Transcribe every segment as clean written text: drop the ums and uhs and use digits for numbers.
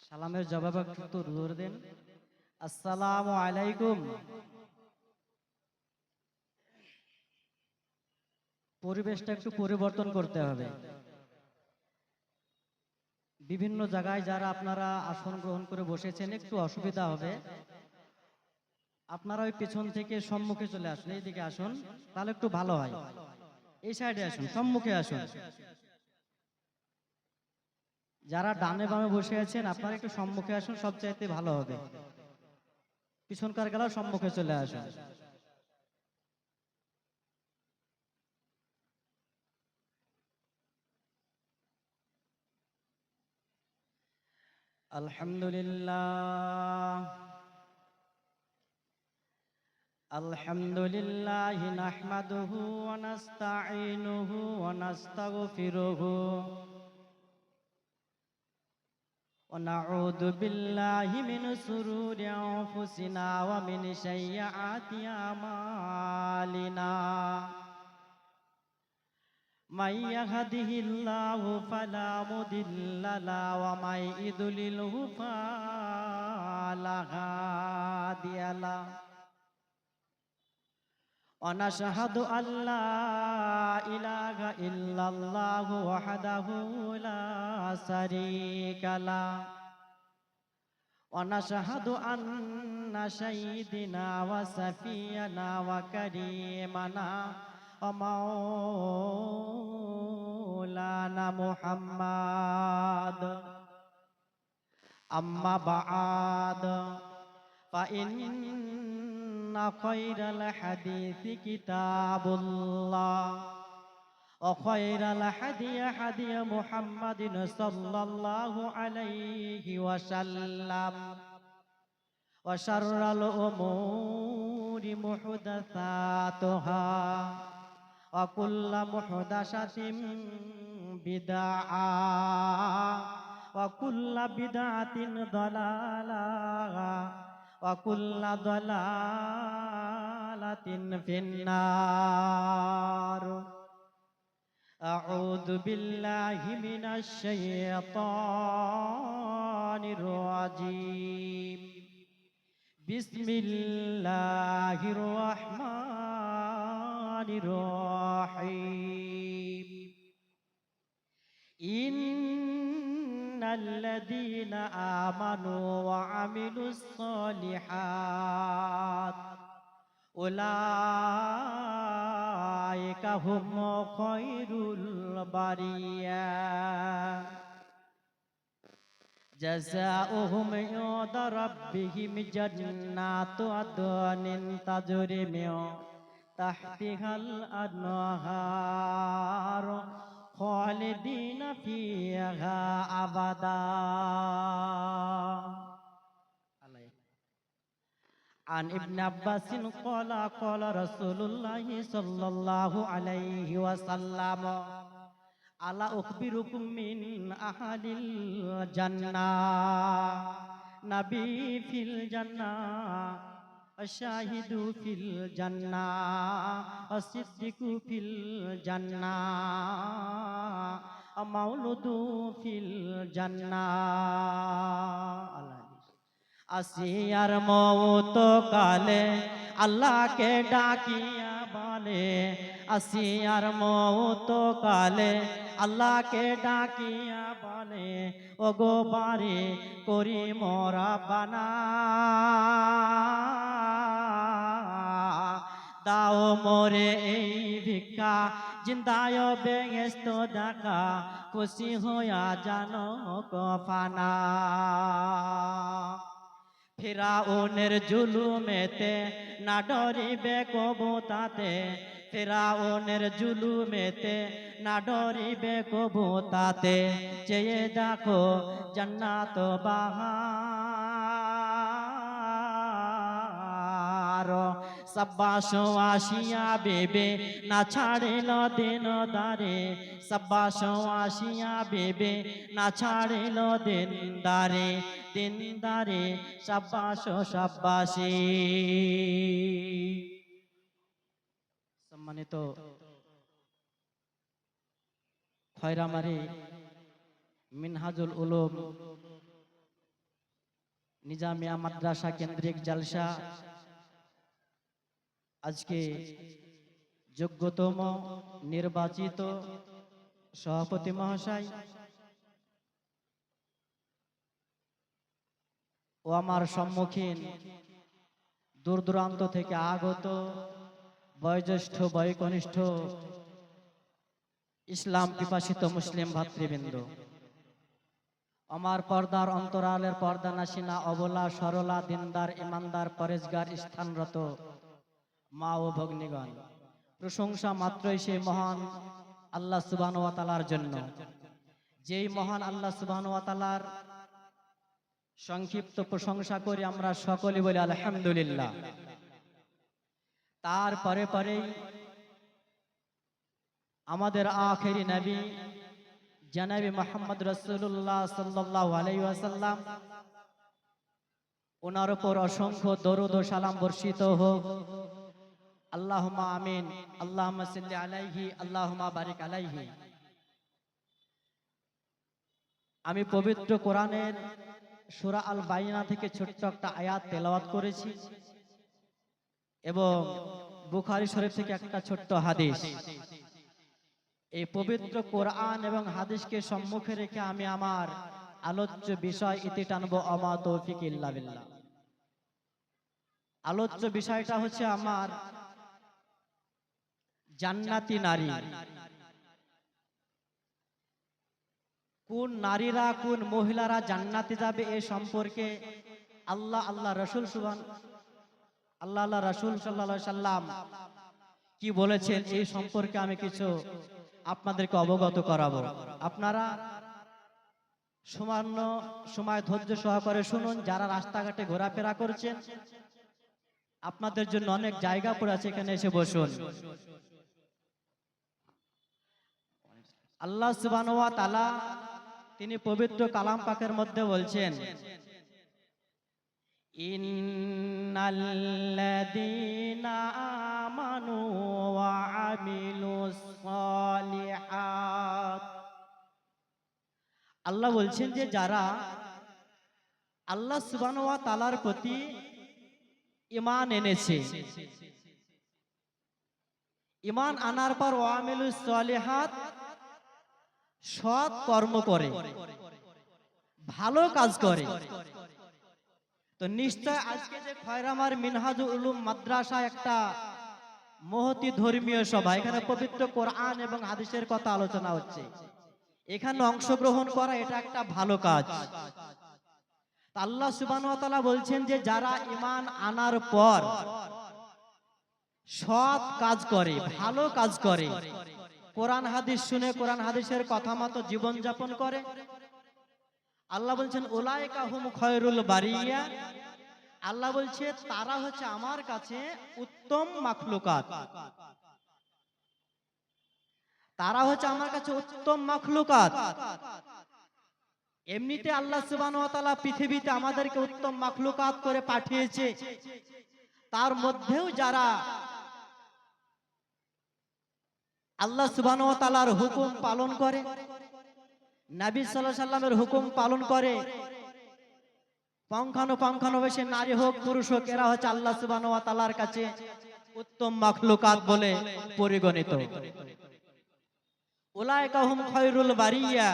সালামের জবাব একটু জোর দেন। আসসালামু আলাইকুম। পরিবেশটা একটু পরিবর্তন করতে হবে। বিভিন্ন জায়গায় যারা আপনারা আসন গ্রহণ করে বসেছেন একটু অসুবিধা হবে, আপনারা ওই পেছন থেকে সম্মুখে চলে আসুন, এইদিকে আসুন, তাহলে একটু ভালো হয়। এই সাইডে আসুন, সম্মুখে আসুন। যারা ডানে বামে বসে আছেন আপনারা একটু সম্মুখে আসুন, সবচাইতে ভালো হবে। পিছনকার গেলাও সম্মুখে চলে আসুন। আলহামদুলিল্লাহ আলহামদুলিল্লাহি নাহমাদুহু ওয়া নাস্তাঈনুহু ওয়া নাস্তাগফিরুহু ওয়া নাউযু বিল্লাহি মিন শুরুরি আনফুসিনা ওয়া মিন সাইয়্যাতি আমালিনা। মান ইয়াহদিহিল্লাহু ফালা মুদিল্লা লাহু ওয়া মান ইউদ্লিলহু ফালা হাদিয়া লাহু। ونشهد أن لا إله إلا الله وحده لا شريك له ونشهد أن سيدنا وسفينا وكريمنا ومولانا محمد. أما بعد فإن خير الحديث كتاب الله وخير الهدي هدي محمد صلى الله عليه وسلم وشر الأمور محدثاتها وكل محدثة بدعة وكل بدعة ضلالة وكل ضلالة في النار. أعوذ بالله من الشيطان الرجيم. بسم الله الرحمن الرحيم. إن الذين آمنوا وعملوا الصالحات أولئك هم خير البرية جزاؤهم عند ربهم جنات عدن تجري من تحتها الأنهار خالدين فيها أبدا. عن ابن عباس قال قال رسول الله صلى الله عليه وسلم ألا أخبركم من أهل الجنة نبي في الجنة الشاهد في الجنة الصديق في الجنة مولود في الجنة. আসিয়ার মওত কালে আল্লাহকে ডাকিয়া বলে, আসিয়ার মওত কালে আল্লাহকে ডাকিয়া বলে, ওগো বারে করি মোরা বানা দাও মোরে এই ভিক্ষা জিন্দায় বেহেশত দেখা খুশি হইয়া জানো কফানা। ফিরাউনের জুলুমেতে না ডরিবে কবু তাতে, ফিরাউনের জুলুমেতে না ডরিবে কবু তাতে, চেয়ে দেখো জান্নাত বাহার। সাব্বাস আসিয়া বেবে না ছাড়িল দিন দারে, সাব্বাস আসিয়া বেবে না ছাড়িল দিন দারে, দিন দারে সাব্বাস সাব্বাসী। সম্মানিত খয়রামারি মিনহাজুল উলুম নিজামিয়া মাদ্রাসা কেন্দ্রিক জালসা আজকে যোগ্যতম নির্বাচিত সভাপতি মহাশয় ও আমার সম্মুখীন দূর দূরান্ত থেকে আগত বয়োজ্যেষ্ঠ বয়োকনিষ্ঠ ইসলাম পিপাসিত মুসলিম ভাতৃবৃন্দ, আমার পর্দার অন্তরালের পর্দা নাসিনা অবলা সরলা দিনদার ইমানদার পরেজগার স্থানরত মা ও ভগ্নীগণ, প্রশংসা মাত্রই সেই মহান আল্লাহ সুবহানাহু ওয়া তাআলার জন্য, যেই মহান আল্লাহ সুবহানাহু ওয়া তাআলার সংক্ষিপ্ত প্রশংসা করি আমরা সকলে বলি আলহামদুলিল্লাহ। তারপরে পরেই আমাদের আখেরি নবী জনাবে মুহাম্মদ রাসূলুল্লাহ সাল্লাল্লাহু আলাইহি ওয়াসাল্লাম, ওনার উপর অসংখ্য দরুদ ও সালাম বর্ষিত হোক। আল্লাহুম্মা আমিন, আল্লাহুম্মা সাল্লি আলাইহি, আল্লাহুম্মা বারিক আলাইহি। আমি পবিত্র কোরআনের সূরা আল বাইনা থেকে ছোট্ট একটা আয়াত তেলাওয়াত করেছি এবং বুখারী শরীফ থেকে একটা ছোট্ট হাদিস। এই পবিত্র কোরআন এবং হাদিসকে সম্মুখে রেখে আমি আমার আলোচ্য বিষয় ইতি টানবো, আমা তৌফিক ইল্লা বিল্লাহ। আলোচ্য বিষয়টা হচ্ছে আমার জান্নাতি নারী। কোন নারীরা কোন মহিলারা জান্নাতে যাবে এ সম্পর্কে আল্লাহ রাসূল সাল্লাল্লাহু আলাইহি সাল্লাম কি বলেছেন এই সম্পর্কে আমি কিছু আপনাদেরকে অবগত করাবো। আপনারা সামান্য সময় ধৈর্য সহকারে শুনুন। যারা রাস্তাঘাটে ঘোরাফেরা করছেন আপনাদের জন্য অনেক জায়গা পড়ে আছে, এখানে এসে বসুন। আল্লাহ সুবহানাহু ওয়া তাআলা তিনি পবিত্র কালাম পাকের মধ্যে বলছেন, ইন্নাল্লাযীনা আমানু ওয়া আমিলুস সালিহাত। আল্লাহ বলছেন যে যারা আল্লাহ সুবহানাহু ওয়া তাআলার প্রতি ঈমান এনেছে, ঈমান আনার পর ওয়া আমিলুস সালিহাত সৎ কর্ম করে, ভালো কাজ করে, তো নিশ্চয় আজকে যে খয়রামার মিনহাজুল উলুম মাদ্রাসা একটা মহতি ধর্মীয় সভা, এখানে পবিত্র কোরআন এবং হাদিসের কথা আলোচনা হচ্ছে, এখানে অংশগ্রহণ করা এটা একটা ভালো কাজ। আল্লাহ সুবহানাহু ওয়া তাআলা বলছেন যে যারা ঈমান আনার পর সৎ কাজ করে, ভালো কাজ করে, কোরআন হাদিস শুনে কোরআন হাদিসের কথা মতো জীবন যাপন করে, আল্লাহ বলছেন উলাইকা হুম খায়রুল বারিয়া। আল্লাহ বলছে তারা হচ্ছে আমার কাছে উত্তম মাখলুকাত, তারা হচ্ছে আমার কাছে উত্তম মাখলুকাত। এমনিতে আল্লাহ সুবহানাহু ওয়া তাআলা পৃথিবীতে আমাদেরকে উত্তম মাখলুকাত করে পাঠিয়েছে, তার মধ্যেও যারা আল্লাহ সুবহানাহু ওয়া তাআলার হুকুম পালন করে, নবী সাল্লাল্লাহু আলাইহি সাল্লামের হুকুম পালন করে, পঙ্খানুপঙ্খানুবেশে নারী হোক পুরুষ হোক, এরা হচ্ছে আল্লাহ সুবহানাহু ওয়া তাআলার কাছে উত্তম মাখলুকাত বলে পরিগণিত। উলাইকা হুম খায়রুল বারিয়া।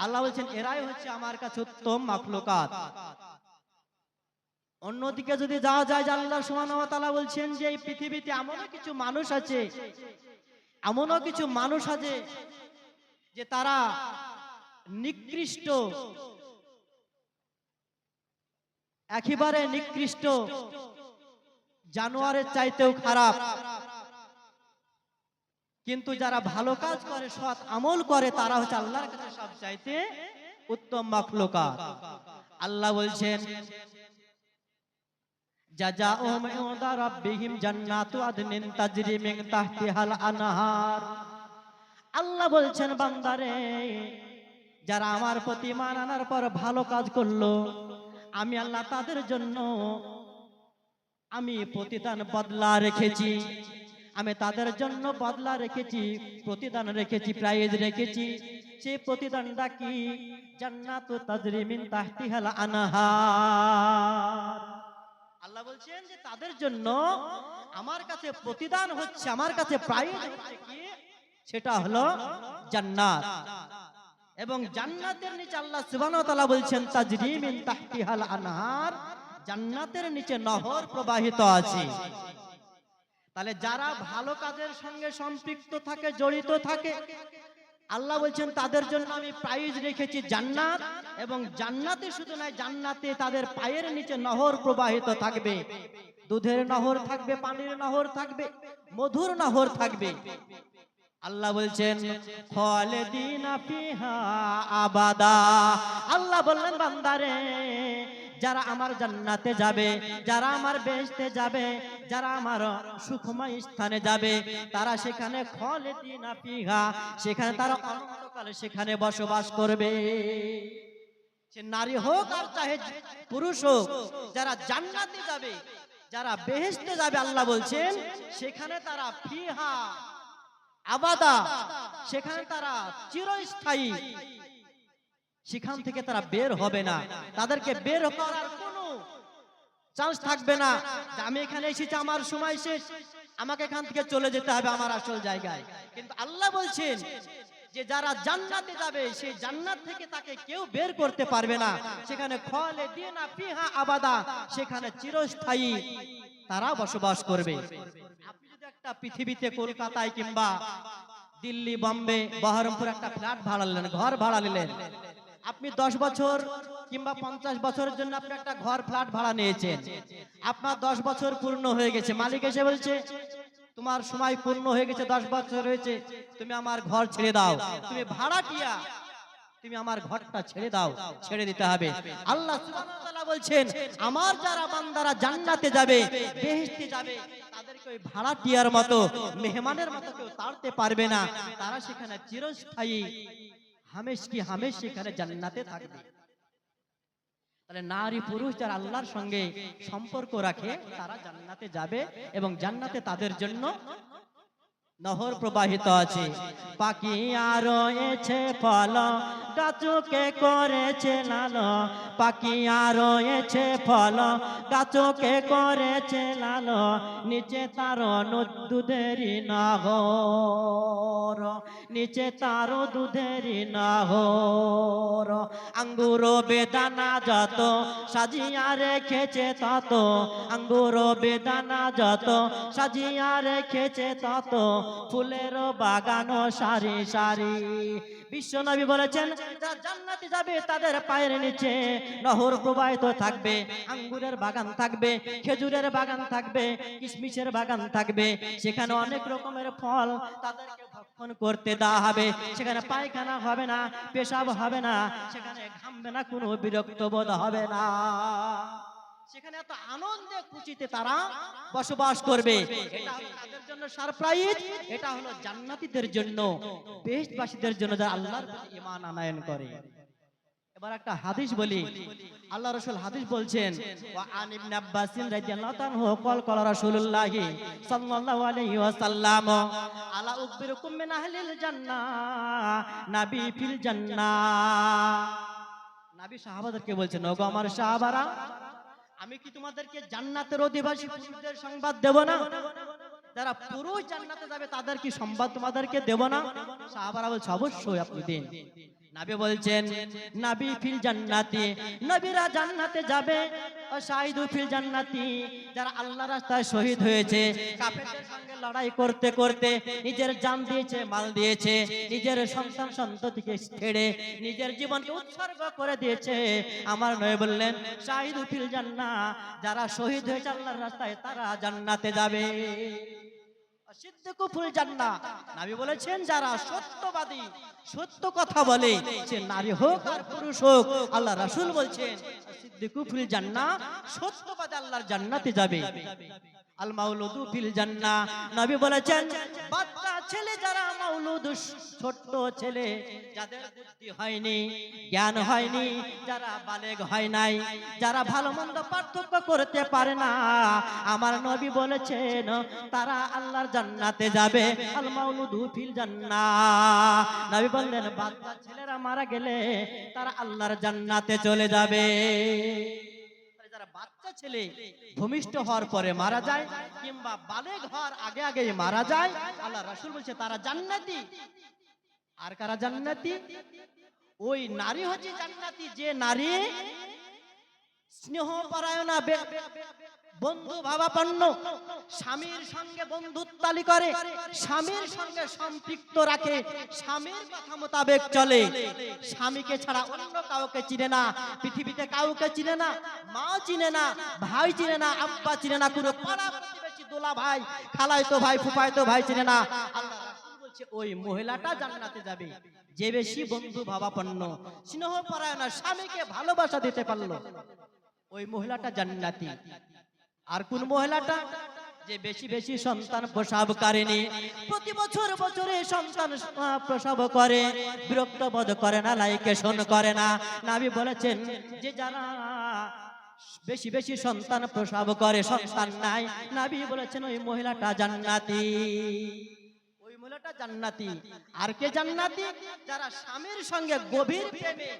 আল্লাহ বলেন এরাই হচ্ছে আমার কাছে উত্তম মাখলুকাত। অন্যদিকে যদি যাওয়া যায়, আল্লাহ সুবহানাহু ওয়া তাআলা বলছেন যে এই পৃথিবীতে এমনও কিছু মানুষ আছে যে তারা নিকৃষ্ট, একেবারে নিকৃষ্ট, জানোয়ারের চাইতেও খারাপ, কিন্তু যারা ভালো কাজ করে, সৎ আমল করে, তারা হচ্ছে আল্লাহর কাছে সবচাইতে উত্তম মাখলুকাত। আল্লাহ বলছেন জাযাউহুম ইনদা রাব্বিহিম জান্নাতু আদনিন তাজরি মিন তাহতিহাল আনহার। আল্লাহ বলছেন বান্দারে, যারা আমার প্রতি ঈমান আনার পর ভালো কাজ করলো, আমি আল্লাহ তাদের জন্য আমি প্রতিদান বদলা রেখেছি, আমি তাদের জন্য বদলা রেখেছি, প্রতিদান রেখেছি, প্রাইজ রেখেছি সে প্রতিদানটা কি? জান্নাতু তাজরি মিন তাহতিহাল আনহার। আল্লাহ বলছেন যে তাদের জন্য আমার কাছে প্রতিদান হচ্ছে, আমার কাছে প্রাইজ হচ্ছে কি? সেটা হলো জান্নাত। এবং জান্নাতের নিচে আল্লাহ সুবহানাহু ওয়া তাআলা বলছেন তাজরি মিন তাহতিহাল আনহার, জান্নাতের নিচে নহর প্রবাহিত আছে। তাহলে যারা ভালো কাজের সঙ্গে সম্পৃক্ত থাকে, জড়িত থাকে, আল্লাহ বলছেন তাদের জন্য আমি প্রাইজ রেখেছি জান্নাত। এবং জান্নাতে শুধু নয়, জান্নাতে তাদের পায়ের নিচে নহর প্রবাহিত থাকবে, দুধের নহর থাকবে, পানির নহর থাকবে, মধুর নহর থাকবে। আল্লাহ বলছেন খালিদিনা ফিহা আবাদা। আল্লাহ বললেন বান্দারে, যারা আমার জান্নাতে যাবে, যারা আমার বেহেশতে যাবে, যারা আমার সুখময় স্থানে যাবে, তারা সেখানে খালিদিনা ফিহা, সেখানে তারা অনন্তকাল সেখানে বসবাস করবে। সে নারী হোক আর চাহে পুরুষ হোক, যারা জান্নাতে যাবে, যারা বেহেশতে যাবে, আল্লাহ বলছেন সেখানে তারা ফিহা আবাদা, সেখানে তারা চিরস্থায়ী, সেখান থেকে তারা বের হবে না। তাদেরকে বের করার কোনো চান্স থাকবে না যে আমি এখানে এসেছি, আমার সময় শেষ, আমাকে এখান থেকে চলে যেতে হবে আমার আসল জায়গায়। কিন্তু আল্লাহ বলছেন যে যারা জান্নাতে যাবে, সেই জান্নাত থেকে তাকে কেউ বের করতে পারবে না। সেখানে খালিদিনা ফিহা আবাদা, সেখানে চিরস্থায়ী তারা বসবাস করবে। আপনি যদি একটা পৃথিবীতে কলকাতায় কিংবা দিল্লি, বম্বে, বহরমপুর একটা ফ্ল্যাট ভাড়া নিলেন, ঘর ভাড়া নিলেন, আপনি 10 বছর কিংবা 50 বছরের জন্য আপনি একটা ঘর ফ্ল্যাট ভাড়া নিয়েছেন। আপনার 10 বছর পূর্ণ হয়ে গেছে, মালিক এসে বলছে তোমার সময় পূর্ণ হয়ে গেছে, 10 বছর হয়েছে, তুমি আমার ঘর ছেড়ে দাও, তুমি ভাড়াটিয়া, তুমি আমার ঘরটা ছেড়ে দাও, ছেড়ে দিতে হবে। আল্লাহ সুবহানাহু ওয়া তাআলা বলছেন আমার যারা বান্দারা জান্নাতে যাবে, বেহেশতে যাবে, তাদেরকে ওই ভাড়াটিয়ার মতো, মেহমানের মতো কেউ তাড়তে পারবে না। তারা সেখানে চিরস্থায়ী হামেশ কি হামেশ সেখানে জান্নাতে থাকবে। তাহলে নারী পুরুষ যারা আল্লাহর সঙ্গে সম্পর্ক রাখে, তারা জান্নাতে যাবে এবং জান্নাতে তাদের জন্য নহর প্রবাহিত আছে। পাখিয়া রয়েছে ফল, গাছকে করেছে লাল, পাখিয়া রয়েছে ফল, গাছকে করেছে লাল, নিচে তার দুধেরই নহর, নিচে তার দুধেরই নহর। আঙ্গুর বেদানা যত সাজিয়া রেখেছে তত, আঙ্গুর বেদানা যত সাজিয়া রেখেছে তত, ফুলের বাগান সারি সারি। বিশ্বনবী বলেছেন যারা জান্নাতে যাবে তাদের পায়ের নিচে নহর প্রবাহিত থাকবে, আঙ্গুরের বাগান থাকবে, খেজুরের বাগান থাকবে, কিশমিশের বাগান থাকবে, সেখানে অনেক রকমের ফল তাদেরকে ভক্ষণ করতে দেওয়া হবে। সেখানে পায়খানা হবে না, পেশাব হবে না, সেখানে ঘামবে না, কোনো বিরক্ত বোধ হবে না, সেখানে এত আনন্দে খুশিতে তারা বসবাস করবে। এটা হলো তাদের জন্য সারপ্রাইজ, এটা হলো জান্নাতীদের জন্য, বেহেশতবাসীদের জন্য যারা আল্লাহর প্রতি ঈমান আনয়ন করে। এবার একটা হাদিস বলি, আল্লাহ রাসূল হাদিস বলছেন ওয়া আন ইবনে আব্বাস রাদিয়াল্লাহু তাআলা ক্বাল ক্বাল রাসূলুল্লাহ সাল্লাল্লাহু আলাইহি ওয়াসাল্লাম আলা উখবিরুকুম মিন আহলিল জান্নাহ নাবী ফিল জান্নাহ। নবী সাহাবাদেরকে বলছেন ওগো আমার সাহাবারা, আমি কি তোমাদেরকে জান্নাতের অধিবাসী পুরুষদের সংবাদ দেব না? যারা পুরুষ জান্নাতে যাবে তাদের কি সংবাদ তোমাদেরকে দেব না? সাহাবারা বলছে অবশ্যই আপনি দিন। নবী বলছেন নবী ফিল জান্নাতি, নবীরা জান্নাতে যাবে, ও শাহিদু ফিল জান্নাতি, যারা আল্লাহর রাস্তায় শহীদ হয়েছে, কাফেরদের সঙ্গে লড়াই করতে করতে নিজের জান দিয়েছে, মাল দিয়েছে, নিজের সন্তান সন্ততিকে ছেড়ে নিজের জীবনকে উৎসর্গ করে দিয়েছে, আমার নবী বললেন শাহিদু ফিল জান্নাহ, যারা শহীদ হয়েছে আল্লাহর রাস্তায় তারা জান্নাতে যাবে। সিদ্দিকু ফিল জান্নাহ, নবী বলেছেন যারা সত্যবাদী, সত্য কথা বলে, সে নারী হোক আর পুরুষ হোক, আল্লাহ রাসূল বলছেন সিদ্দিকু ফিল জান্নাহ, সত্যবাদী আল্লাহর জান্নাতে যাবে। আল মাউলুদু ফিল জান্নাহ। নবী বলেছেন বাচ্চা ছেলে যারা মাউলুদ, ছোট্ট ছেলে যাদের বুদ্ধি হয়নি, জ্ঞান হয়নি, যারা বালেগ হয় নাই, যারা ভালো মন্দ পার্থক্য করতে পারে না, আমার নবী বলেছেন তারা আল্লাহর জান্নাতে যাবে। আল মাউলুদু ফিল জান্নাহ। নবী বললেন বাচ্চা ছেলেরা মারা গেলে তারা আল্লাহর জান্নাতে চলে যাবে। যারা বাচ্চা ছেলে ভূমিষ্ঠ হওয়ার পরে মারা যায় কিংবা বালেগ হওয়ার আগে আগে মারা যায়, আল্লাহ রাসূল বলছে তারা জান্নাতি। আর কারা জান্নাতি? ওই নারী হচ্ছে জান্নাতি যে নারী স্নেহ পরায়ণা, বন্ধু ভাবাপন্ন, স্বামীর সঙ্গে বন্ধুত্বালি করে, স্বামীর সঙ্গে সম্পৃক্ত রাখে, স্বামীর কথা মোতাবেক চলে, স্বামীকে ছাড়া অন্য কাউকে চিনে না, পৃথিবীতে কাউকে চিনে না, মা চিনে না, ভাই চিনে না, আব্বা চিনে না, কোনো পাড়া প্রতিবেশী, দোলা ভাই, খালাইতো ভাই, ফুফাইতো ভাই চিনে না। আল্লাহ রাসূল বলছে ওই মহিলাটা জান্নাতে যাবে যে বেশি বন্ধু ভাবাপন্ন, স্নেহ পরায়ণা, স্বামীকে ভালোবাসা দিতে পারলো, ওই মহিলাটা জান্নাতি। আর কোন মহিলাটা? যে বেশি বেশি সন্তান প্রসব করেনি, প্রতি বছর বছরে সন্তান প্রসব করে, বিরক্ত বোধ করে না, লাইকেশন করে না। নবী বলেছেন যে যারা বেশি বেশি সন্তান প্রসব করে, সন্তান নাই, নবী বলেছেন ওই মহিলাটা জান্নাতি, ওই মহিলাটা জান্নাতি। আর কে জান্নাতি? যারা স্বামীর সঙ্গে গভীর প্রেমে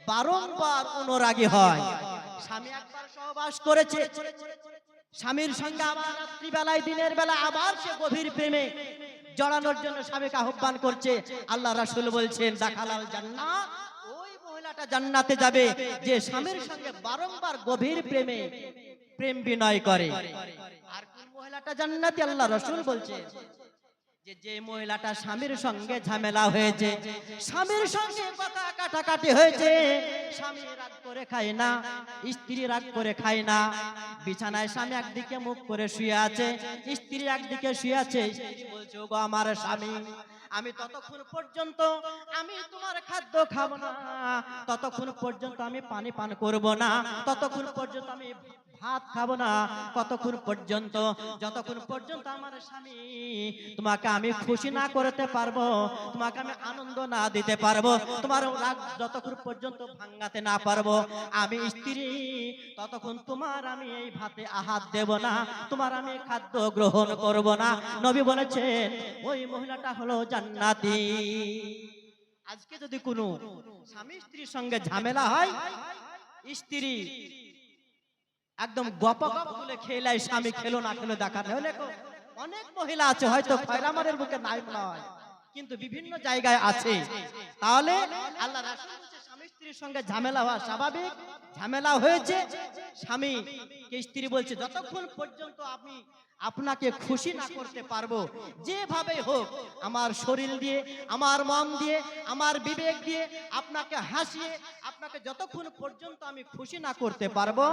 বারংবার অনুরাগী হয়। স্বামী একবার সহবাস করেছে, স্বামীর সঙ্গে আবার রাত্রিবেলায় দিনের বেলা আবার সে গভীর প্রেমে জড়ানোর জন্য স্বামীকে আহ্বান করছে। আল্লাহ রাসূল বলছেন দাখালাল জান্নাহ, ওই মহিলাটা জান্নাতে যাবে যে স্বামীর সঙ্গে বারংবার গভীর প্রেমে প্রেম বিনয় করে। আর কোন মহিলাটা জান্নাতি? আল্লাহ রাসূল বলছেন যে মহিলাটা স্বামীর সঙ্গে ঝামেলা হয়েছে, স্বামীর সঙ্গে কথা কাটাকাটি হয়েছে, স্বামী রাগ করে খায় না, স্ত্রী রাগ করে খায় না, বিছানায় স্বামী একদিকে মুখ করে শুয়ে আছে, স্ত্রী একদিকে শুয়ে আছে, স্ত্রী বলছে ওগো আমার স্বামী, আমি ততক্ষণ পর্যন্ত আমি তোমার খাদ্য খাবো না, ততক্ষণ পর্যন্ত আমি পানি পান করব না, ততক্ষণ পর্যন্ত আমি ভাত খাবো না, কতক্ষণ পর্যন্ত? যতক্ষণ পর্যন্ত আমার স্বামী তোমাকে আমি খুশি না করতে পারবো, তোমাকে আমি আনন্দ না দিতে পারবো, তোমার রাগ যতক্ষণ পর্যন্ত ভাঙাতে না পারবো, আমি স্ত্রী ততক্ষণ তোমার আমি এই ভাতে আহাত দেব না, তোমার আমি খাদ্য গ্রহণ করব না। নবী বলেছেন ওই মহিলাটা হলো জান্নাতি। আজকে যদি কোনো স্বামী স্ত্রীর সঙ্গে ঝামেলা হয়, স্ত্রী একদম গপ গপ তুলে খেলাই, স্বামী খেলো না খেলো দেখা নেই। অনেক মহিলা আছে হয়তো খয়রামারের বুকে নাই নয়, কিন্তু বিভিন্ন জায়গায় আছে। তাহলে আল্লাহ রাসূল বলেছে স্বামী স্ত্রীর সঙ্গে ঝামেলা হওয়া স্বাভাবিক, ঝামেলা হয়েছে, স্বামী কে স্ত্রী বলছে যতক্ষণ পর্যন্ত আমি আপনাকে খুশি না করতে পারবো, যেভাবে হোক আমার শরীর দিয়ে, আমার মন দিয়ে, আমার বিবেক দিয়ে আপনাকে হাসিয়ে, আপনাকে যতক্ষণ পর্যন্ত আমি খুশি না করতে পারবো,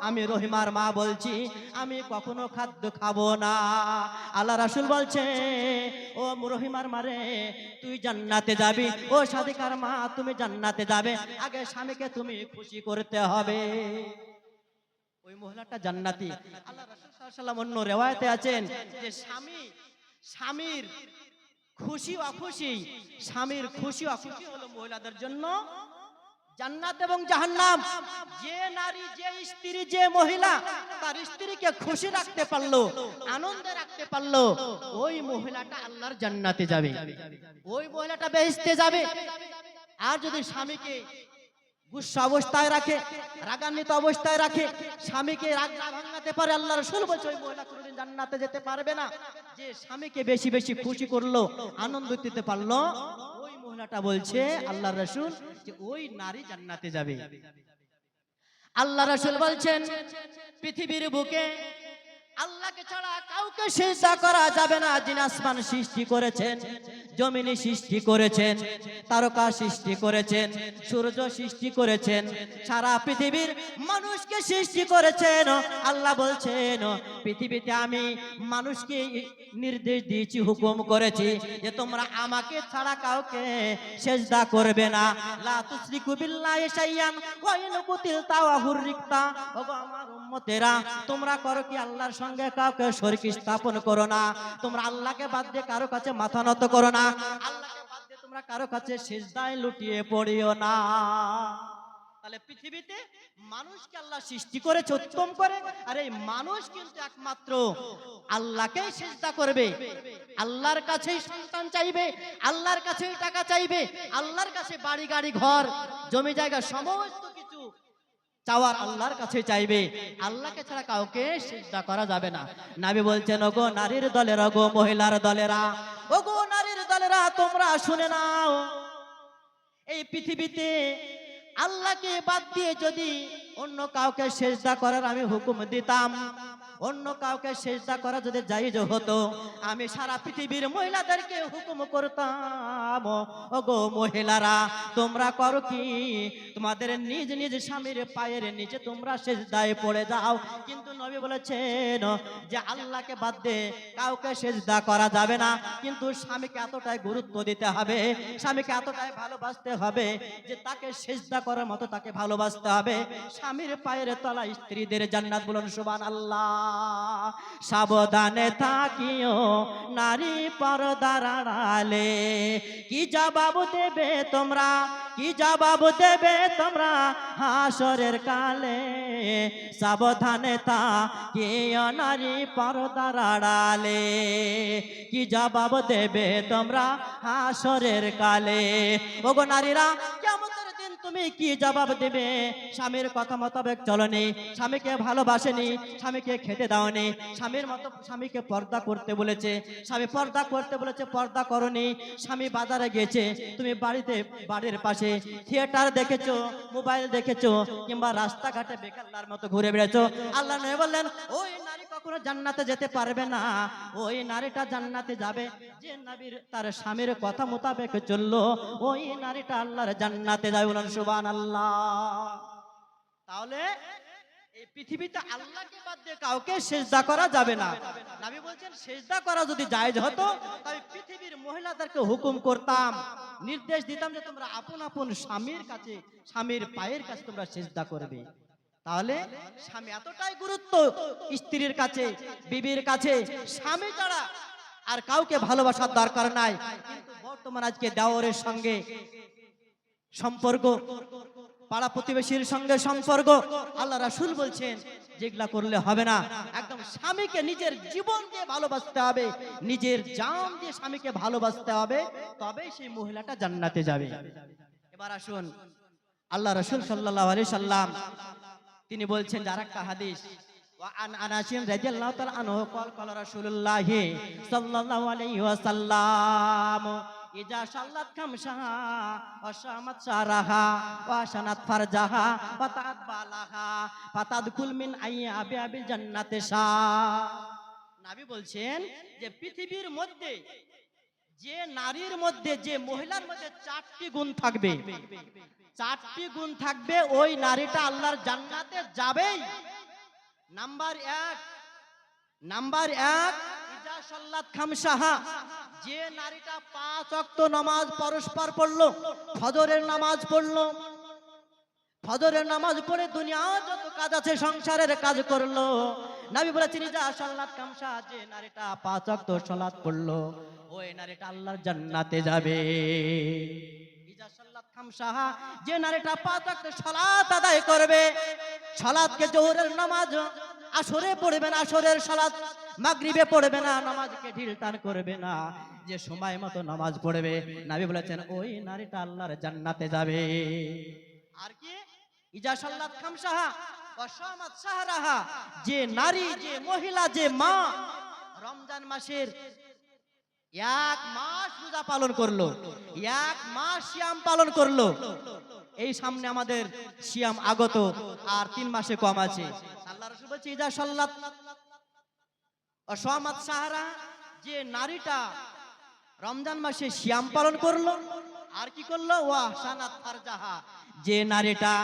আমি রহিমার মা বলছি আমি কখনো খাদ্য খাবো না। আল্লাহ রাসূল বলছে ও রহিমার মারে তুই জান্নাতে যাবি, ও সাদিকার মা তুমি জান্নাতে যাবে, আগে স্বামীকে তুমি খুশি করতে হবে। ওই মহিলাটা জান্নাতি। আল্লাহ রাসূল সাল্লাল্লাহু আলাইহি ওয়াসাল্লাম অন্য রিওয়ায়াতে আছেন যে স্বামীর খুশি অখুশি, স্বামীর খুশি অখুশি হলো মহিলাদের জন্য জান্নাত এবং জাহান্নাম। যে নারী, যে স্ত্রী, যে মহিলা তার স্ত্রীকে খুশি রাখতে পারলো, আনন্দে রাখতে পারলো, ওই মহিলাটা আল্লাহর জান্নাতে যাবে, ওই মহিলাটা বেহেশতে যাবে। আর যদি স্বামীকে গুসা অবস্থায় রাখে, রাগান্বিত অবস্থায় রাখে, স্বামীকে রাগ না ভাঙাতে পারে, আল্লাহ রাসূল বলেছে ওই মহিলা কোনোদিন জান্নাতে যেতে পারবে না। যে স্বামীকে বেশি বেশি খুশি করলো, আনন্দ দিতে পারলো, ওই মহিলাটা বলছে আল্লাহ রাসূল যে ওই নারী জান্নাতে যাবে। আল্লাহ রাসূল বলছেন পৃথিবীর বুকে আল্লাহকে ছাড়া কাউকে সিজদা করা যাবে না। যিনি আসমান সৃষ্টি করেছেন, জমিনে সৃষ্টি করেছেন, তারকা সৃষ্টি করেছেন, সূর্য সৃষ্টি করেছেন, সারা পৃথিবীর মানুষকে সৃষ্টি করেছেন। আল্লাহ বলছেন পৃথিবীতে আমি মানুষকে নির্দেশ দিয়েছি, হুকুম করেছি যে তোমরা আমাকে ছাড়া কাউকে সিজদা করবে না। লা তুশরিকু বিল্লাহি শাইআন ওয়া ইন কুতিলতা ওয়া হুররিকতা। ওগো আমার উম্মতেরা তোমরা করো কি আল্লাহর সঙ্গে কাউকে শরীক স্থাপন করো না। তোমরা আল্লাহকে বাদ দিয়ে কারো কাছে মাথা নত করো না। আল্লাহকে বাদ দিয়ে তোমরা কারো কাছে সিজদায় লুটিয়ে পড়িও না। তাহলে পৃথিবীতে মানুষকে আল্লাহ সৃষ্টি করেছে উত্তম করে, আর এই মানুষ কিন্তু একমাত্র আল্লাহকেই সিজদা করবে, আল্লাহর কাছেই সন্তান চাইবে, আল্লাহর কাছেই টাকা চাইবে, আল্লাহর কাছে বাড়ি গাড়ি ঘর জমি জায়গা সমস্ত কিছু চাওয়ার আল্লাহর কাছে চাইবে। আল্লাহকে ছাড়া কাউকে সিজদা করা যাবে না। নবী বলছেন, ওগো নারীর দলেরা, ওগো মহিলার দলেরা, ওগো নারীর দলেরা, তোমরা শুনে নাও, এই পৃথিবীতে আল্লাহকে বাদ দিয়ে যদি অন্য কাউকে সিজদা করার আমি হুকুম দিতাম, অন্য কাউকে সিজদা করা যদি জায়েজ হতো, আমি সারা পৃথিবীর মহিলাদেরকে হুকুম করতাম, ওগো মহিলারা তোমরা করো কি, তোমাদের নিজ নিজ স্বামীর পায়ের নিচে তোমরা সিজদায় পড়ে যাও। কিন্তু নবী বলেছেন যে আল্লাহকে বাদ দিয়ে কাউকে সিজদা করা যাবে না, কিন্তু স্বামীকে এতটাই গুরুত্ব দিতে হবে, স্বামীকে এতটাই ভালোবাসতে হবে যে তাকে সিজদা করার মতো তাকে ভালোবাসতে হবে। স্বামীর পায়ের তলায় স্ত্রীদের জান্নাত, বলুন সুবহানাল্লাহ। সাবধানে থাকিও নারী পর্দার আড়ালে, কি জবাব দেবে তোমরা, কি জবাব দেবে তোমরা হাসরের কালে। সাবধানে থাকিও নারী পর্দার আড়ালে, কি জবাব দেবে তোমরা হাসরের কালে। ওগো নারীরা, কিয়ামতের দিন তুমি কি জবাব দেবে? স্বামীর কথা মোতাবেক চলনি, স্বামীকে ভালোবাসেনি, স্বামীকে খেতে দাওনি, স্বামীর মতো স্বামীকে পর্দা করতে বলেছে, স্বামী পর্দা করতে বলেছে পর্দা করনি, স্বামী বাজারে গেছে, তুমি বাড়িতে বাড়ির পাশে থিয়েটার দেখেছো, মোবাইল দেখেছো, কিংবা রাস্তাঘাটে বেকার মতো ঘুরে বেড়েছো। আল্লাহ নবী বললেন, ওই নারী কখনো জান্নাতে যেতে পারবে না। ওই নারীটা জান্নাতে যাবে যে নবীর তার স্বামীর কথা মোতাবেক চললো, ওই নারীটা আল্লাহর জান্নাতে যাবে, বলুন সুবহানাল্লাহ। তাহলে এই পৃথিবীতে আল্লাহকে বাদ দিয়ে কাউকে সিজদা করা যাবে না। নবী বলছেন, সিজদা করা যদি জায়েজ হতো, তবে পৃথিবীর মহিলাদেরকে হুকুম করতাম, নির্দেশ দিতাম যে তোমরা আপন আপন স্বামীর কাছে, স্বামীর পায়ের কাছে তোমরা সিজদা করবে। তাহলে স্বামী এতটাই গুরুত্ব স্ত্রীর কাছে, বিবির কাছে, স্বামী ছাড়া আর কাউকে ভালোবাসার দরকার নাই। কিন্তু বর্তমান আজকে দেওরের সঙ্গে সম্পর্ক, পাড়া প্রতিবেশীর সঙ্গে সম্পর্ক, আল্লাহ রাসূল বলছেন যেগুলা করলে হবে না। একদম স্বামীকে নিজের জীবন দিয়ে ভালোবাসতে হবে, নিজের জান দিয়ে স্বামীকে ভালোবাসতে হবে, তবেই সেই মহিলাটা জান্নাতে যাবে। এবার আসুন, আল্লাহ রাসূল সাল্লাল্লাহু আলাইহি সাল্লাম তিনি বলছেন, যার একটা হাদিস, ওয়া আন আনাসিন রাদিয়াল্লাহু তাআলা আনহু ক্বালা রাসূলুল্লাহ সাল্লাল্লাহু আলাইহি ওয়াসাল্লাম, ইজা শাল্লাত খামসাহা ওয়া শামাত শারাহা ওয়া শানাত ফারজাহা ওয়া তাআত বালাহা ফাতাদকুল মিন আইয়াবি আবিল জান্নাতে শা। নবী বলছেন যে পৃথিবীর মধ্যে যে নারীর মধ্যে, যে মহিলার মধ্যে চারটি গুণ থাকবে, চারটি গুণ থাকবে, ওই নারীটা আল্লাহর জান্নাতে যাবেই। নাম্বার এক, ইজা শাল্লাত খামসাহা, যে নারীটা 5 ওয়াক্ত নামাজ পরস্পর পড়লো, ফজরের নামাজ পড়লো, ফজরের নামাজ পড়ে দুনিয়া যত কাজ আছে সংসারের কাজ করলো। নবী বলেছেন, ইজা শাল্লাত খামসা, যে নারীটা 5 ওয়াক্ত সালাত পড়লো, ওই নারীটা আল্লাহর জান্নাতে যাবে। ইজা শাল্লাত খামসাহা, যে নারীটা 5 ওয়াক্ত সালাত আদায় করবে, সালাতকে জোহরের নামাজ আসরে পড়বে না, আসরের সালাত মাগরিবে পড়বে না, নামাজকে ঢিলটান করবে না, যে সময় মতো নামাজ পড়বে, নবী বলেছেন ওই নারীটা আল্লাহর জান্নাতে যাবে। আর কি, ইজা শাল্লাত খামসাহা ওয়া শামাত শাহরাহা, যে নারী, যে মহিলা, যে মা রমজান মাসের 1 মাস রোজা পালন করলো, 1 মাস সিয়াম পালন করলো, এই সামনে আমাদের সিয়াম আগত আর 3 মাসে কম আছে। আল্লাহ রাসূল বলছে, ইজা শাল্লাত ওয়া শামাত শাহরা, যে নারীটা রমজান মাসে সিয়াম পালন করলো, আর কি করলো, ওয়া শানাত ফারজাহা, যে নারীটা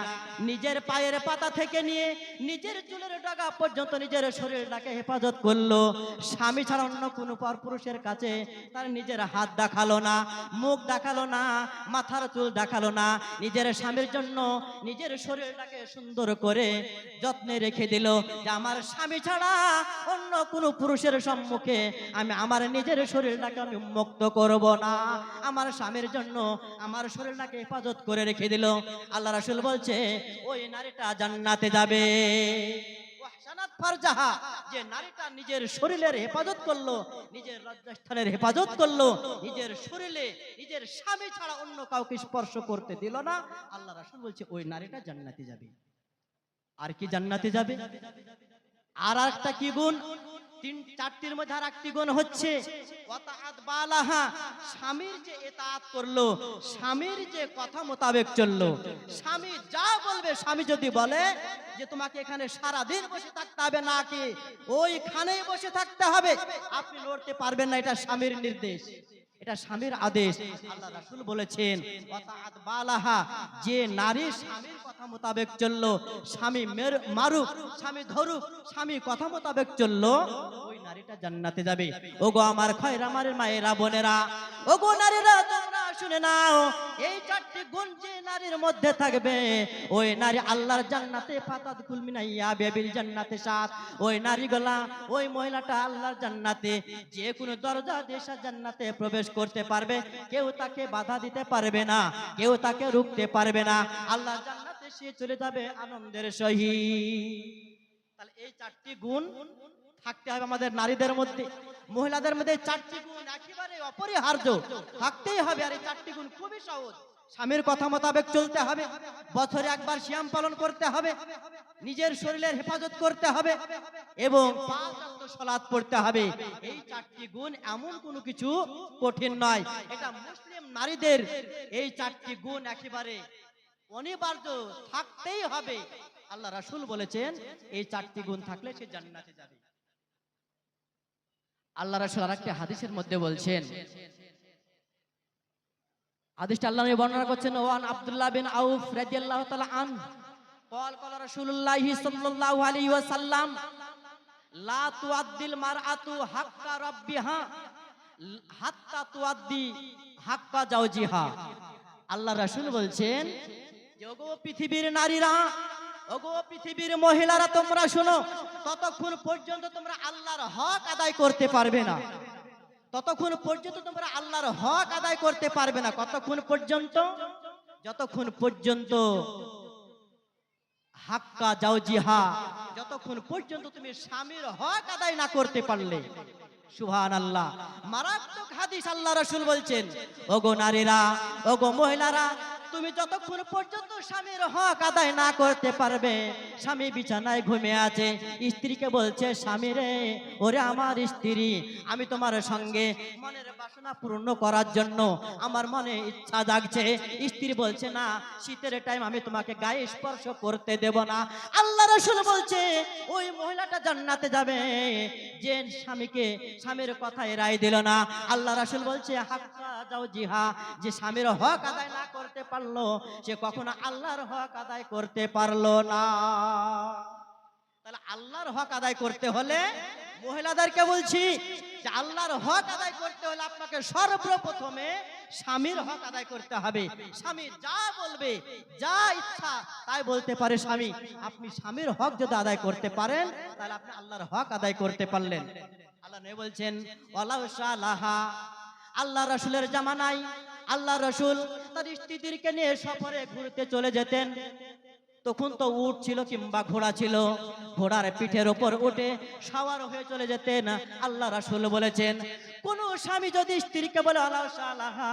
নিজের পায়ের পাতা থেকে নিয়ে নিজের চুলের ডগা পর্যন্ত নিজের শরীরটাকে হেফাজত করলো, স্বামী ছাড়া অন্য কোনো পরপুরুষের কাছে তার নিজের হাত দেখালো না, মুখ দেখালো না, মাথার চুল দেখালো না, নিজের স্বামীর জন্য নিজের শরীরটাকে সুন্দর করে যত্নে রেখে দিল যে আমার স্বামী ছাড়া অন্য কোনো পুরুষের সম্মুখে আমি আমার নিজের শরীরটাকে আমি মুক্ত করব না, আমার স্বামীর জন্য আমার শরীরটাকে হেফাজত করে রেখে দিল। আল্লাহ রাসূল বলছে ওই নারীটা জান্নাতে যাবে। ওয়াহসানাত ফারজাহা, যে নারীটা নিজের শরীরের হেফাজত করলো, নিজের লজ্জাস্থানের হেফাজত করলো, নিজের শরীরে নিজের স্বামী ছাড়া অন্য কাউকে স্পর্শ করতে দিল না, আল্লাহ রাসূল বলছে ওই নারীটা জান্নাতে যাবে। আর কি জান্নাতে যাবে? আর একটা কি গুণ? চারটির মধ্যে আর একটি গুণ হচ্ছে ওয়াতাআত বালাহা, স্বামীর যে ইতাআত করলো, স্বামীর যে কথা মোতাবেক চললো, স্বামী যা বলবে, স্বামী যদি বলে যে তোমাকে এখানে সারা দিন বসে থাকতে হবে নাকি ওইখানেই বসে থাকতে হবে, আপনি লড়তে পারবেন না, এটা স্বামীর নির্দেশ, এটা স্বামীর আদেশ। আল্লাহ রাসূল বলেছেন ওয়াতাআত বালাহা, যে নারী স্বামীর কথা মোতাবেক চললো, স্বামী মারুক, স্বামী ধরুক, স্বামী কথা মোতাবেক চললো, ওই নারীটা জান্নাতে যাবে। ওগো আমার খয়র আমার মায়েরা বোনেরা, ওগো নারীরা তোমরা শুনে নাও, এই চারটি গুণ যে নারীর মধ্যে থাকবে ওই নারী আল্লাহর জান্নাতে ফাতাদ কুলমিনাইয়া বেবিল জান্নাতে সাত, ওই নারীগুলা ওই মহিলাটা আল্লাহর জান্নাতে যে কোনো দরজা দিয়ে জান্নাতে প্রবেশ করতে পারবে, কেউ তাকে বাধা দিতে পারবে না, কেউ তাকে রুখতে পারবে না, আল্লাহর জান্নাতে সে চলে যাবে আনন্দের সহিত। তাহলে এই চারটি গুণ থাকতে হবে আমাদের নারীদের মধ্যে, মহিলাদের মধ্যে চারটি গুণ একেবারে অপরিহার্য থাকতেই হবে। আর এই চারটি গুণ খুবই সহজ। স্বামীর কথা মোতাবেক চলতে হবে, বছরে একবার সিয়াম পালন করতে হবে, নিজের শরীরের হেফাজত করতে হবে এবং 5 ওয়াক্ত সালাত পড়তে হবে। এই চারটি গুণ এমন কোনো কিছু কঠিন নয়, এটা মুসলিম নারীদের এই চারটি গুণ একেবারে অনিবার্য থাকতেই হবে। আল্লাহ রাসূল বলেছেন এই চারটি গুণ থাকলে সে জান্নাতে যাবে। আল্লাহ রাসূল আরেকটা হাদিসের মধ্যে বলছেন, হাদিসটা আল্লাহ নবী বর্ণনা করছেন, ওয়ান আব্দুল্লাহ বিন আউফ রাদিয়াল্লাহু তাআলা আনহু قال قال رسول الله صلى الله عليه وسلم لا تؤدي المرأة حق ربها حتى تؤدي حق زوجها। আল্লাহ রাসূল বলছেন যে ওগো পৃথিবীর নারীরা, ওগো পৃথিবীর মহিলারা, তোমরা শোনো, ততক্ষণ পর্যন্ত তোমরা আল্লাহর হক আদায় করতে পারবে না, ততক্ষণ পর্যন্ত তোমরা আল্লাহর হক আদায় করতে পারবে না। কতক্ষণ পর্যন্ত? যতক্ষণ পর্যন্ত হাক্কা জাওজিহা, যতক্ষণ পর্যন্ত তুমি স্বামীর হক আদায় না করতে পারলে। সুবহানাল্লাহ, মারাত্মক হাদিস। আল্লাহ রাসূল বলছেন ওগো নারীরা, ওগো মহিলারা, তুমি যতক্ষণ পর্যন্ত স্বামীর হক আদায় না করতে পারবে, স্বামী বিছানায় ঘুমিয়ে আছে, স্ত্রীকে বলছে স্বামী রে, ওরে আমার স্ত্রী, আমি তোমার সঙ্গে মনের বাসনা পূর্ণ করার জন্য আমার মনে ইচ্ছা জাগছে, স্ত্রী বলছে না, শীতের টাইম আমি তোমাকে গায়ে স্পর্শ করতে দেব না। আল্লাহ রাসূল বলছে ওই মহিলাটা জান্নাতে যাবে যে স্বামীর কথায় রায় দিল না। আল্লাহ রাসূল বলছে হাক্কা জাওজিহা, যে স্বামীর হক আদায় না করতে পারলো সে কখনো আল্লাহর হক আদায় করতে পারলো না। তাহলে আল্লাহর হক আদায় করতে হলে মহিলাদেরকে বলছি যে আল্লাহর হক আদায় করতে হলে আপনাকে সর্বপ্রথমে স্বামীর হক আদায় করতে হবে। স্বামী যা বলবে, যা ইচ্ছা তাই বলতে পারে স্বামী, আপনি স্বামীর হক যদি আদায় করতে পারেন তাহলে আপনি আল্লাহর হক আদায় করতে পারলেন। আল্লাহ নবী বলছেন ওয়ালাউ শালাহা, আল্লাহ রাসূলের জামানায় আল্লাহ রাসূল তার স্ত্রীদেরকে নিয়ে সফরে ঘুরতে চলে যেতেন। তখন তো উট ছিল কিংবা ঘোড়া ছিল, ঘোড়ার পিঠের উপর উঠে সওয়ার হয়ে চলে যেতেন। আল্লাহ রাসূল বলেছেন কোন স্বামী যদি স্ত্রীকে বলে ওয়ালাউ শালাহা,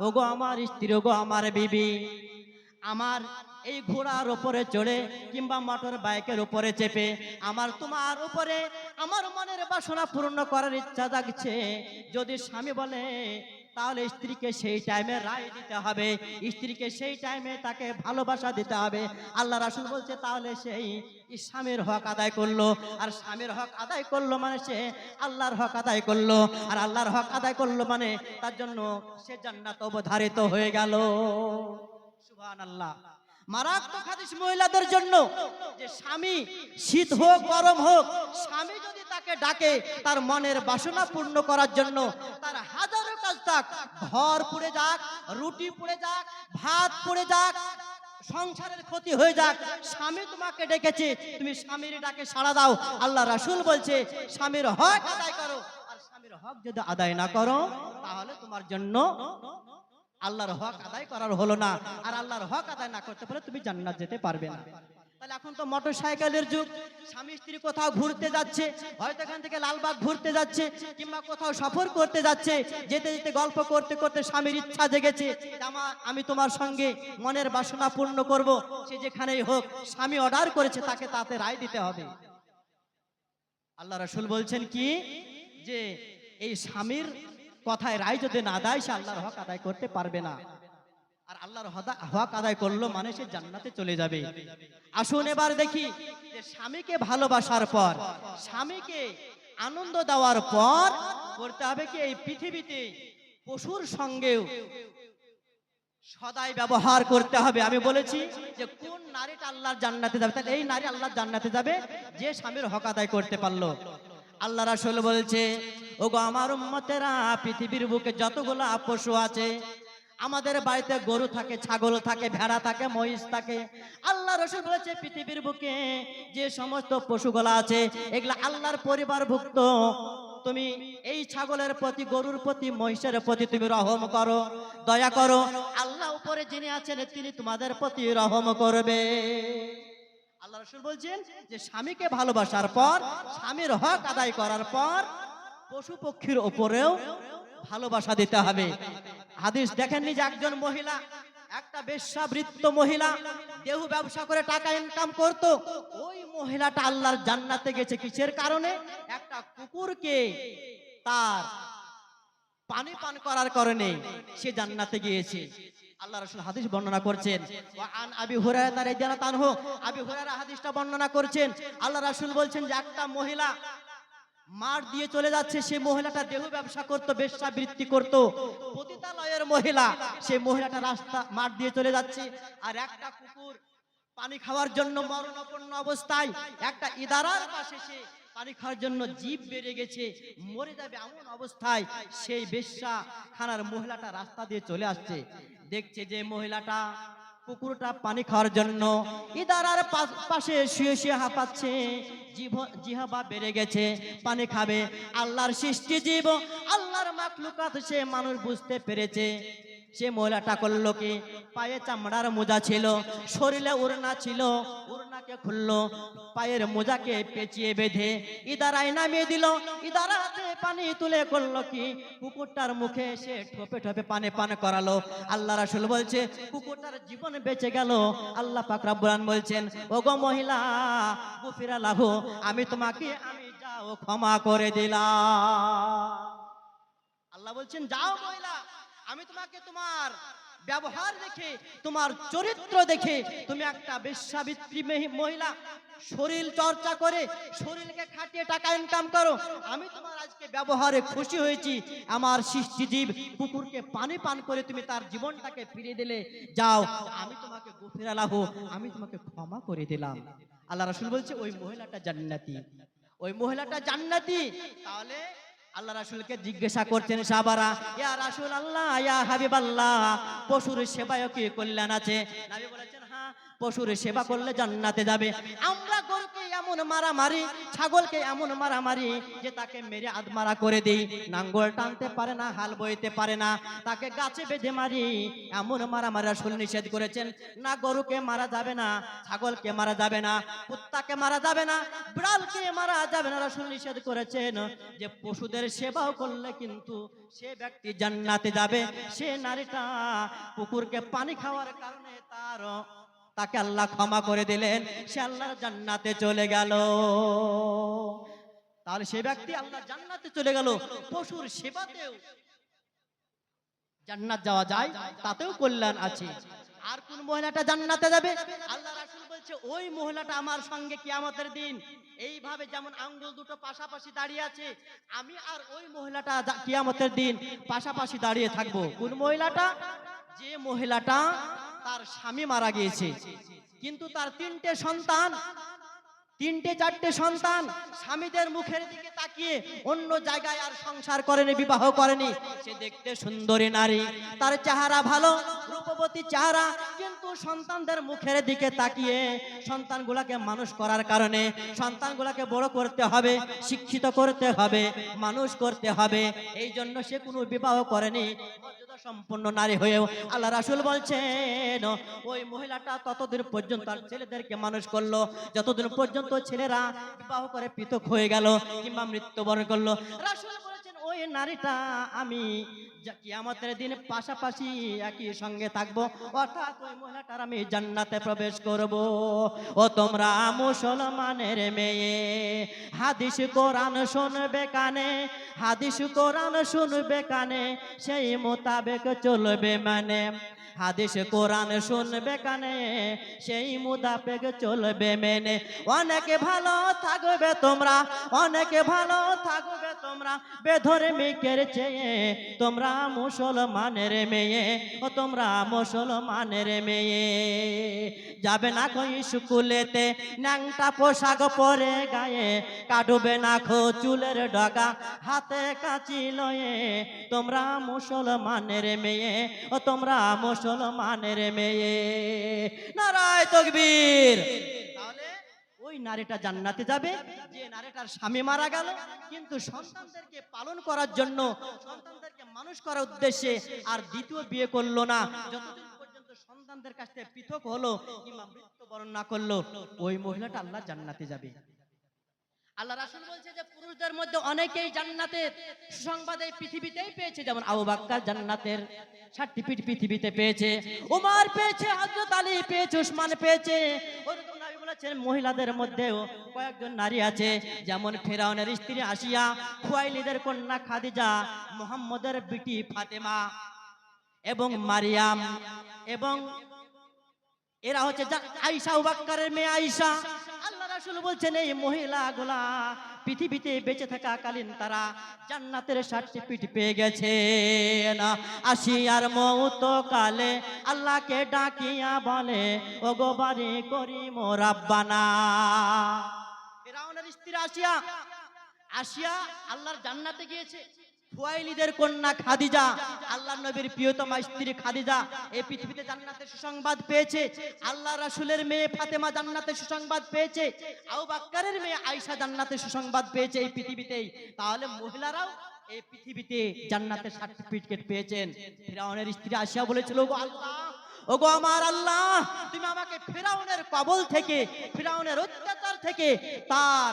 ওগো আমার স্ত্রী, ওগো আমার বিবি, আমার এই ঘোড়ার উপরে চড়ে কিংবা মোটর বাইকের উপরে চেপে আমার তোমার উপরে আমার মনের বাসনা পূর্ণ করার ইচ্ছা জাগছে, যদি স্বামী বলে তাহলে স্ত্রীকে সেই টাইমে রায় দিতে হবে, স্ত্রীকে সেই টাইমে তাকে ভালোবাসা দিতে হবে। আল্লাহ রাসূল বলছে তাহলে সেই স্বামীর হক আদায় করলো, আর স্বামীর হক আদায় করলো মানে সে আল্লাহর হক আদায় করলো, আর আল্লাহর হক আদায় করলো মানে তার জন্য সে জান্নাত অবধারিত হয়ে গেল। সুবহানাল্লাহ। মারাত্মক হাদিস মহিলাদের জন্য, যে স্বামী শীত হোক গরম হোক, স্বামী যদি তাকে ডাকে তার মনের বাসনা পূর্ণ করার জন্য, তার হাজারো কাজ থাক, ঘর পুড়ে যাক, রুটি পুড়ে যাক, ভাত পুড়ে যাক, সংসারের ক্ষতি হয়ে যাক, স্বামী তোমাকে ডেকেছে, তুমি স্বামীর ডাকে সাড়া দাও। আল্লাহ রাসূল বলছে স্বামীর হক আদায় করো, আর স্বামীর হক যদি আদায় না করো তাহলে তোমার জন্য আল্লাহর হক আদায় করার হলো না, আর আল্লাহর হক আদায় না করতে পারলে তুমি জান্নাত যেতে পারবে না। তাহলে এখন তো মোটরসাইকেলের যুগ, স্বামী স্ত্রী কোথাও ঘুরতে যাচ্ছে, হয়তো এখান থেকে লালবাগ ঘুরতে যাচ্ছে কিংবা কোথাও সফর করতে যাচ্ছে, যেতে যেতে গল্প করতে করতে স্বামীর ইচ্ছা জেগেছে, আমি তোমার সঙ্গে মনের বাসনা পূর্ণ করব, সে যেখানেই হোক, স্বামী অর্ডার করেছে, তাকে তাতে রায় দিতে হবে। আল্লাহ রাসূল বলছেন কি, যে এই স্বামীর কথায় রায় যদি না দেয় সে আল্লাহর হক আদায় করতে পারবে না, আর আল্লাহর হক আদায় করলো মানে সে জান্নাতে চলে যাবে। আসুন এবার দেখি যে স্বামীকে ভালোবাসার পর, স্বামীকে আনন্দ দেওয়ার পর করতে হবে কি, এই পৃথিবীতে পশুর সঙ্গেও সদাই ব্যবহার করতে হবে। আমি বলেছি যে কোন নারীটা আল্লাহর জান্নাতে যাবে, তাহলে এই নারী আল্লাহর জান্নাতে যাবে যে স্বামীর হক আদায় করতে পারলো। আল্লাহ রাসূল বলছে, ওগো আমার উম্মতেরা, পৃথিবীর বুকে যতগুলো পশু আছে, আমাদের বাড়িতে গরু থাকে, ছাগল থাকে, ভেড়া থাকে, মহিষ থাকে, আল্লাহ রাসূল বলেছে পৃথিবীর বুকে যে সমস্ত পশুগুলো আছে এগুলা আল্লাহর পরিবারভুক্ত। তুমি এই ছাগলের প্রতি, গরুর প্রতি, মহিষের প্রতি তুমি রহম করো, দয়া করো, আল্লাহ উপরে যিনি আছেন তিনি তোমাদের প্রতি রহম করবে। আল্লাহ রাসূল বলছেন যে স্বামীকে ভালোবাসার পর, স্বামীর হক আদায় করার পর পশু পক্ষীর উপরেও ভালোবাসা দিতে হবে। হাদিস দেখেননি যে একজন মহিলা, একটা বেশ্যাবৃত্ত মহিলা, দেহ ব্যবসা করে টাকা ইনকাম করত, ওই মহিলাটা আল্লাহর জান্নাতে গেছে কিসের কারণে? একটা কুকুরকে তার পানি পান করার কারণে সে জান্নাতে গিয়েছে। আল্লাহ রাসূল হাদিস বর্ণনা করছেন, ওয়া আন আবি হুরায়রা রাদিয়াল্লাহু আনহু, আবি হুরায়রা হাদিসটা বর্ণনা করছেন, আল্লাহ রাসূল বলছেন যে একটা মহিলা মার দিয়ে চলে যাচ্ছে, সে মহিলাটা দেহ ব্যবসা করত, বেশ্যাবৃত্তি করত, পতিতালয়ের মহিলা, সেই মহিলাটা রাস্তা মার দিয়ে চলে যাচ্ছে, আর একটা কুকুর পানি খাওয়ার জন্য মরণাপন্ন অবস্থায় একটা ইদারার পাশে সে পানি খাওয়ার জন্য জীব বেড়ে গেছে, মরে যাবে এমন অবস্থায় সেই বেশ্যা খানার মহিলাটা রাস্তা দিয়ে চলে আসছে, দেখছে যে মহিলাটা কুকুরটা পানি খাওয়ার জন্য ইদারার পাশে শুয়ে শুয়ে হাঁপাচ্ছে, জিহ্বা বেড়ে গেছে, পানি খাবে। আল্লাহর সৃষ্টি জীব, আল্লাহর মাখলুকাত, সে মানুষ বুঝতে পেরেছে। সে মহিলাটা করলো কি, পায়ে চামড়ার মোজা ছিল, শরীরে ওড়না ছিল, ওড়নাকে খুললো, পায়ের মোজাকে পেঁচিয়ে বেঁধে ইদারায় নামিয়ে দিল, ইদারাতে পানি তুলে করলো কি, কুকুরটার মুখে এসে ঠোপে ঠোপে পানি পান করালো। আল্লাহ রাসূল বলছে কুকুরটার জীবন বেঁচে গেল। আল্লাহ পাক রব্বুল আলামিন বলছেন, ওগো মহিলা, গুফিরা লাহু, আমি তোমাকে যাও ক্ষমা করে দিলাম। আল্লাহ বলছেন, যাও মহিলা, আমি তোমাকে তোমার ব্যবহার দেখে, তোমার চরিত্র দেখে, তুমি একটা বেশ্যাবৃত্তি মহিলা, শরীর চর্চা করে, শরীরকে খাটিয়ে টাকা ইনকাম করো, আমি তোমার আজকে ব্যবহারে খুশি হয়েছি। আমার সৃষ্টিজীব কুকুরকে পানি পান করে তুমি তার জীবনটাকে ফিরিয়ে দিলে, যাও, আমি তোমাকে গফির লাহু, আমি তোমাকে ক্ষমা করে দিলাম। আল্লাহ রাসূল বলছে ওই মহিলাটা জান্নাতি, ওই মহিলাটা জান্নাতি। তাহলে আল্লাহ রাসূলকে জিজ্ঞাসা করছেন সাহাবারা, ইয়া রাসূলুল্লাহ, ইয়া হাবিবাল্লাহ, পশুর সেবায় কি কল্যাণ আছে? নবী বলেছেন, হ্যাঁ, পশুর সেবা করলে জান্নাতে যাবে। আমরা গরুকে এমন মারামারি, ছাগলকে এমন মারামারি যে তাকে মেরে আধমারা করে দেই, নাঙ্গল টানতে পারে না, হাল বইতে পারে না, তাকে গাছে বেঁধে মারি, এমন মারামারি রাসূল নিষেধ করেছেন। না, গরুকে মারা যাবে না, ছাগলকে মারা যাবে না, কুত্তাকে মারা যাবে না, বিড়ালকে মারা যাবে না, রাসূল নিষেধ করেছেন যে পশুদের সেবাও করলে কিন্তু সে ব্যক্তি জান্নাতে যাবে। সে নারীটা কুকুরকে পানি খাওয়ার কারণে তাকে আল্লাহ ক্ষমা করে দিলেন, সে আল্লাহর জান্নাতে চলে গেল। তাহলে সে ব্যক্তি আল্লাহর জান্নাতে চলে গেল। পশুর সেবাতেও জান্নাত যাওয়া যায়, তাতেও কল্যাণ আছে। আর কোন মহিলাটা জান্নাতে যাবে? আল্লাহ রাসূল বলছে ওই মহিলাটা আমার সঙ্গে কিয়ামতের দিন এইভাবে যেমন আঙ্গুল দুটো পাশাপাশি দাঁড়িয়ে আছে, আমি আর ওই মহিলাটা কিয়ামতের দিন পাশাপাশি দাঁড়িয়ে থাকবো। কোন মহিলাটা? যে মহিলাটা তার স্বামী মারা গিয়েছে, কিন্তু তার তিনটে সন্তান, তিনটে চারটে সন্তান, স্বামীদের মুখের দিকে তাকিয়ে অন্য জায়গায় আর সংসার করেনি, বিবাহ করেনি। সে দেখতে সুন্দরী নারী, তার চেহারা ভালো, রূপবতী চেহারা, কিন্তু সন্তানদের মুখের দিকে তাকিয়ে সন্তানগুলাকে মানুষ করার কারণে, সন্তানগুলাকে বড় করতে হবে, শিক্ষিত করতে হবে, মানুষ করতে হবে, এই জন্য সে কোনো বিবাহ করেনি। মর্যাদা সম্পন্ন নারী হয়েও আল্লাহ রাসূল বলছেন ওই মহিলাটা ততদিন পর্যন্ত তার ছেলেদেরকে মানুষ করলো যতদিন পর্যন্ত ছেলেরা বিবাহ করে পৃথক হয়ে গেল কিংবা মৃত্যুবরণ করলো। রাসূল বলেছেন ওই নারীটা আমি কিয়ামতের দিন পাশাপাশি একই সঙ্গে থাকবো, অর্থাৎ ওই মহিলাটার আমি জান্নাতে প্রবেশ করব। ও তোমরা মুসলমানের মেয়ে, হাদিস কোরআন শুনবে কানে, হাদিস কোরআন শুনবে কানে, সেই মোতাবেক চলবে মানে। হাদিস কোরআন শুনবে কানে, সেই মোতাবেক চলবে মেনে। অনেকে ভালো থাকবে তোমরা, অনেকে ভালো থাকবে তোমরা, বেধর্মিকের চেয়ে তোমরা মুসলমানের মেয়ে, ও তোমরা মুসলমানের মেয়ে। যাবে না কই স্কুলেতে ন্যাংটা পোশাক পরে গায়ে, কাটবে না খো চুলের ডগা, হাতে কাঁচি লয়ে, তোমরা মুসলমানের মেয়ে, ও তোমরা মুসলমানের মেয়ে। নারায়ে তাকবীর। তাহলে ওই নারীটা জান্নাতে যাবে যে নারীটার স্বামী মারা গেল, কিন্তু সন্তানদেরকে পালন করার জন্য, সন্তানদেরকে মানুষ করার উদ্দেশ্যে আর দ্বিতীয় বিয়ে করলো না, যতদিন পর্যন্ত সন্তানদের কাছ থেকে পৃথক হলো কিংবা মৃত্যুবরণ না করলো, ওই মহিলাটা আল্লাহ জান্নাতে যাবে। আল্লাহ রাসূল বলছে যে পুরুষদের মধ্যে অনেকেই জান্নাতের সুসংবাদ এই পৃথিবীতেই পেয়েছে, যেমন আবু বকর জান্নাতের সার্টিফিকেট পৃথিবীতে পেয়েছে, ওমর পেয়েছে, হযরত আলী পেয়েছে, ওসমান পেয়েছে। ওরকম নবী বলেছেন মহিলাদের মধ্যেও কয়েকজন নারী আছে, যেমন ফেরাউনের স্ত্রী আসিয়া, খুয়াইলিদের কন্যা খাদিজা, মুহাম্মদের বিটি ফাতেমা এবং মারিয়াম, এবং এরা হচ্ছে আয়েশা, আবু বকরের মেয়ে আয়েশা। আল্লাহ রাসূল বলছেন এই মহিলাগুলা পৃথিবীতে বেঁচে থাকাকালীন তারা জান্নাতের সার্টিফিকেট পেয়ে গেছে। না আসিয়ার মওত কালে আল্লাহকে ডাকিয়া বলে ওগো বাড়ি করিম রাব্বানা। ফিরাউনের স্ত্রী আসিয়া, আসিয়া আল্লাহর জান্নাতে গিয়েছে। খুয়াইলিদের কন্যা খাদিজা, আল্লাহর নবীর প্রিয়তমা স্ত্রী খাদিজা এই পৃথিবীতে জান্নাতের সুসংবাদ পেয়েছে। আল্লাহ রাসূলের মেয়ে ফাতেমা জান্নাতের সুসংবাদ পেয়েছে। আবু বকরের মেয়ে আয়েশা জান্নাতের সুসংবাদ পেয়েছে এই পৃথিবীতেই। তাহলে মহিলারাও এই পৃথিবীতে জান্নাতের সার্টিফিকেট পেয়েছেন। ফিরাউনের স্ত্রী আসিয়া বলেছিল ওগো আল্লাহ, ওগো আমার আল্লাহ, তুমি আমাকে ফিরাউনের কবল থেকে, ফিরাউনের অত্যাচার থেকে, তার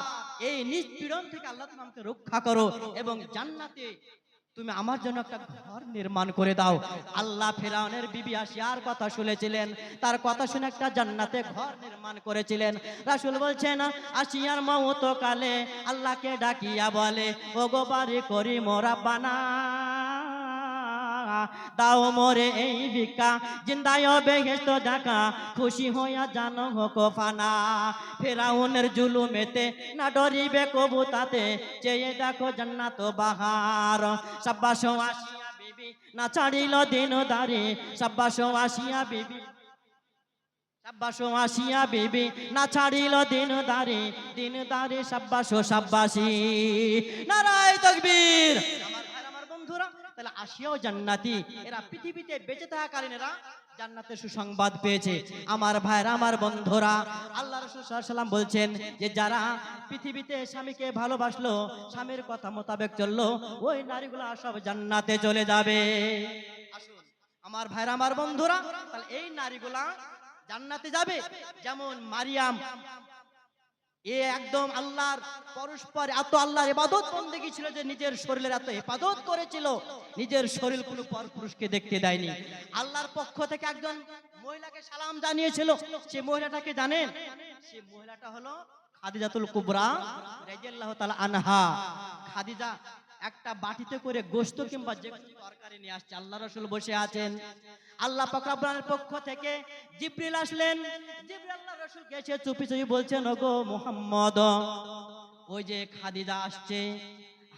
এই নিপীড়ন থেকে আল্লাহ তুমি আমাকে রক্ষা করো এবং জান্নাতে তুমি আমার জন্য একটা ঘর নির্মাণ করে দাও। আল্লাহ ফিরাউনের বিবি আসিয়ার কথা শুনেছিলেন, তার কথা শুনে একটা জান্নাতে ঘর নির্মাণ করেছিলেন। রাসূল বলছেন আসিয়ার মওত কালে আল্লাহকে ডাকিয়া বলে ওগো বাড়ি করিম রাব্বানা, দাও মোরে এই ভিক্ষা, জিন্দায় বেহেশত ডাকা, খুশি হইয়া জানো হোকফানা। ফেরাউনের জুলুমেতে না ডরিবে কবু তাতে, চেয়ে দেখো জান্নাত বাহার। সাব্বাস আসিয়া বিবি না ছাড়িল দিন দারি, সাব্বাস আসিয়া বিবি, সাব্বাস আসিয়া বিবি না ছাড়িল দিন দারি, দিন দারি সাব্বাস সাব্বাসি। নারায়ে তাকবীর। আমার বন্ধুরা, তাহলে আসিয়াও জান্নাতি, এরা পৃথিবীতে বেঁচে থাকাকালীন এরা জান্নাতের সুসংবাদ পেয়েছে। আমার ভাইরা, আমার বন্ধুরা, আল্লাহ রাসূল সাল্লাল্লাহু আলাইহি ওয়াসাল্লাম বলছেন যে যারা পৃথিবীতে স্বামীকে ভালোবাসলো, স্বামীর কথা মোতাবেক চললো, ওই নারীগুলো সব জান্নাতে চলে যাবে। আসুন আমার ভাইরা, আমার বন্ধুরা, তাহলে এই নারীগুলা জান্নাতে যাবে। যেমন মারিয়াম, এ একদম আল্লাহর পরস্পর এত আল্লাহর ইবাদত বন্দেগী ছিল যে নিজের শরীরের এত ইবাদত করেছিল, নিজের শরীর কোনো পরপুরুষকে দেখতে দেয়নি। আল্লাহর পক্ষ থেকে একজন মহিলাকে সালাম জানিয়েছিল। সে মহিলাটাকে জানেন? সে মহিলাটা হলো খাদিজাতুল কুবরা রাদিয়াল্লাহু তাআলা আনহা। খাদিজা একটা বাটিতে করে গোশত কিংবা যে কোনো তরকারি নিয়ে আসছে, আল্লাহ রাসূল বসে আছেন। আল্লাহ পাক রব্বুল পক্ষ থেকে জিবরিল আসলেন। জিবরিল আল্লাহ রাসূলকে এসে চুপি চুপি বলছেন ওগো মুহাম্মদ, ওই যে খাদিজা আসছে,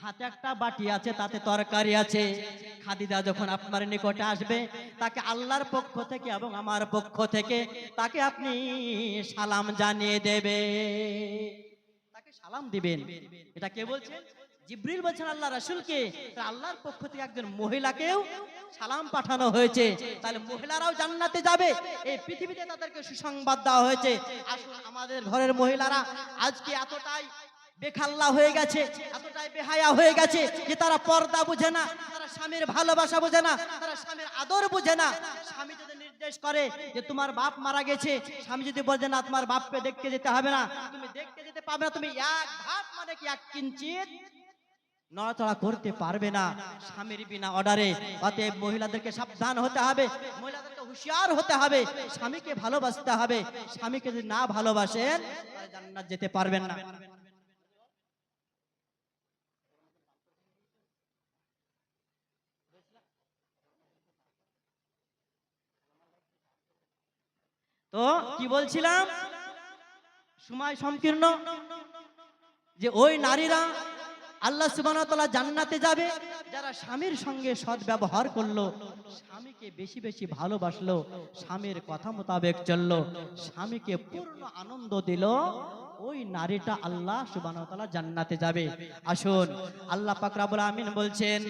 হাতে একটা বাটি আছে, তাতে তরকারি আছে। খাদিজা যখন আপনার নিকটে আসবে, তাকে আল্লাহর পক্ষ থেকে এবং আমার পক্ষ থেকে তাকে আপনি সালাম জানিয়ে দেবে, তাকে সালাম দিবেন। এটা কে বলছেন? জিবরিল বলছেন আল্লাহ রাসূলকে। আল্লাহর পক্ষ থেকে একজন মহিলাকেও সালাম পাঠানো হয়েছে। তাহলে মহিলারাও জান্নাতে যাবে, এই পৃথিবীতে তাদেরকে সুসংবাদ দেওয়া হয়েছে। আসুন, আমাদের ঘরের মহিলারা আজকে এতটাই বেখাল্লা হয়ে গেছে, এতটাই বেহায়া হয়ে গেছে যে তারা পর্দা বুঝে না, তারা স্বামীর ভালোবাসা বুঝে না, তারা স্বামীর আদর বুঝে না। স্বামী যদি নির্দেশ করে যে তোমার বাপ মারা গেছে, স্বামী যদি বলে না তোমার বাপকে দেখতে যেতে হবে না, তুমি দেখতে যেতে পারবে না, তুমি এক ধাপ মানে কি এক কিঞ্চিত নড়াচড়া করতে পারবে না স্বামীর বিনা অর্ডারে। অতএব মহিলাদেরকে সাবধান হতে হবে, মহিলাদেরকে হুঁশিয়ার হতে হবে, স্বামীকে ভালোবাসতে হবে। স্বামীকে যদি না ভালোবাসেন তাহলে জান্নাত যেতে পারবেন না। তো কি বলছিলাম, সময় সংকীর্ণ, যে ওই নারীরা আল্লাহ সুবহানাহু ওয়া তাআলা জান্নাতে যাবে যারা স্বামীর সঙ্গে সৎ ব্যবহার করলো, স্বামীকে বেশি বেশি ভালোবাসলো, স্বামীর কথা মোতাবেক চললো, স্বামীকে পূর্ণ আনন্দ দিল, ওই নারীটা আল্লাহ সুবহানাহু ওয়া তাআলা জান্নাতে যাবে। আসুন, আল্লাহ পাক রব্বুল আমিন বলছেন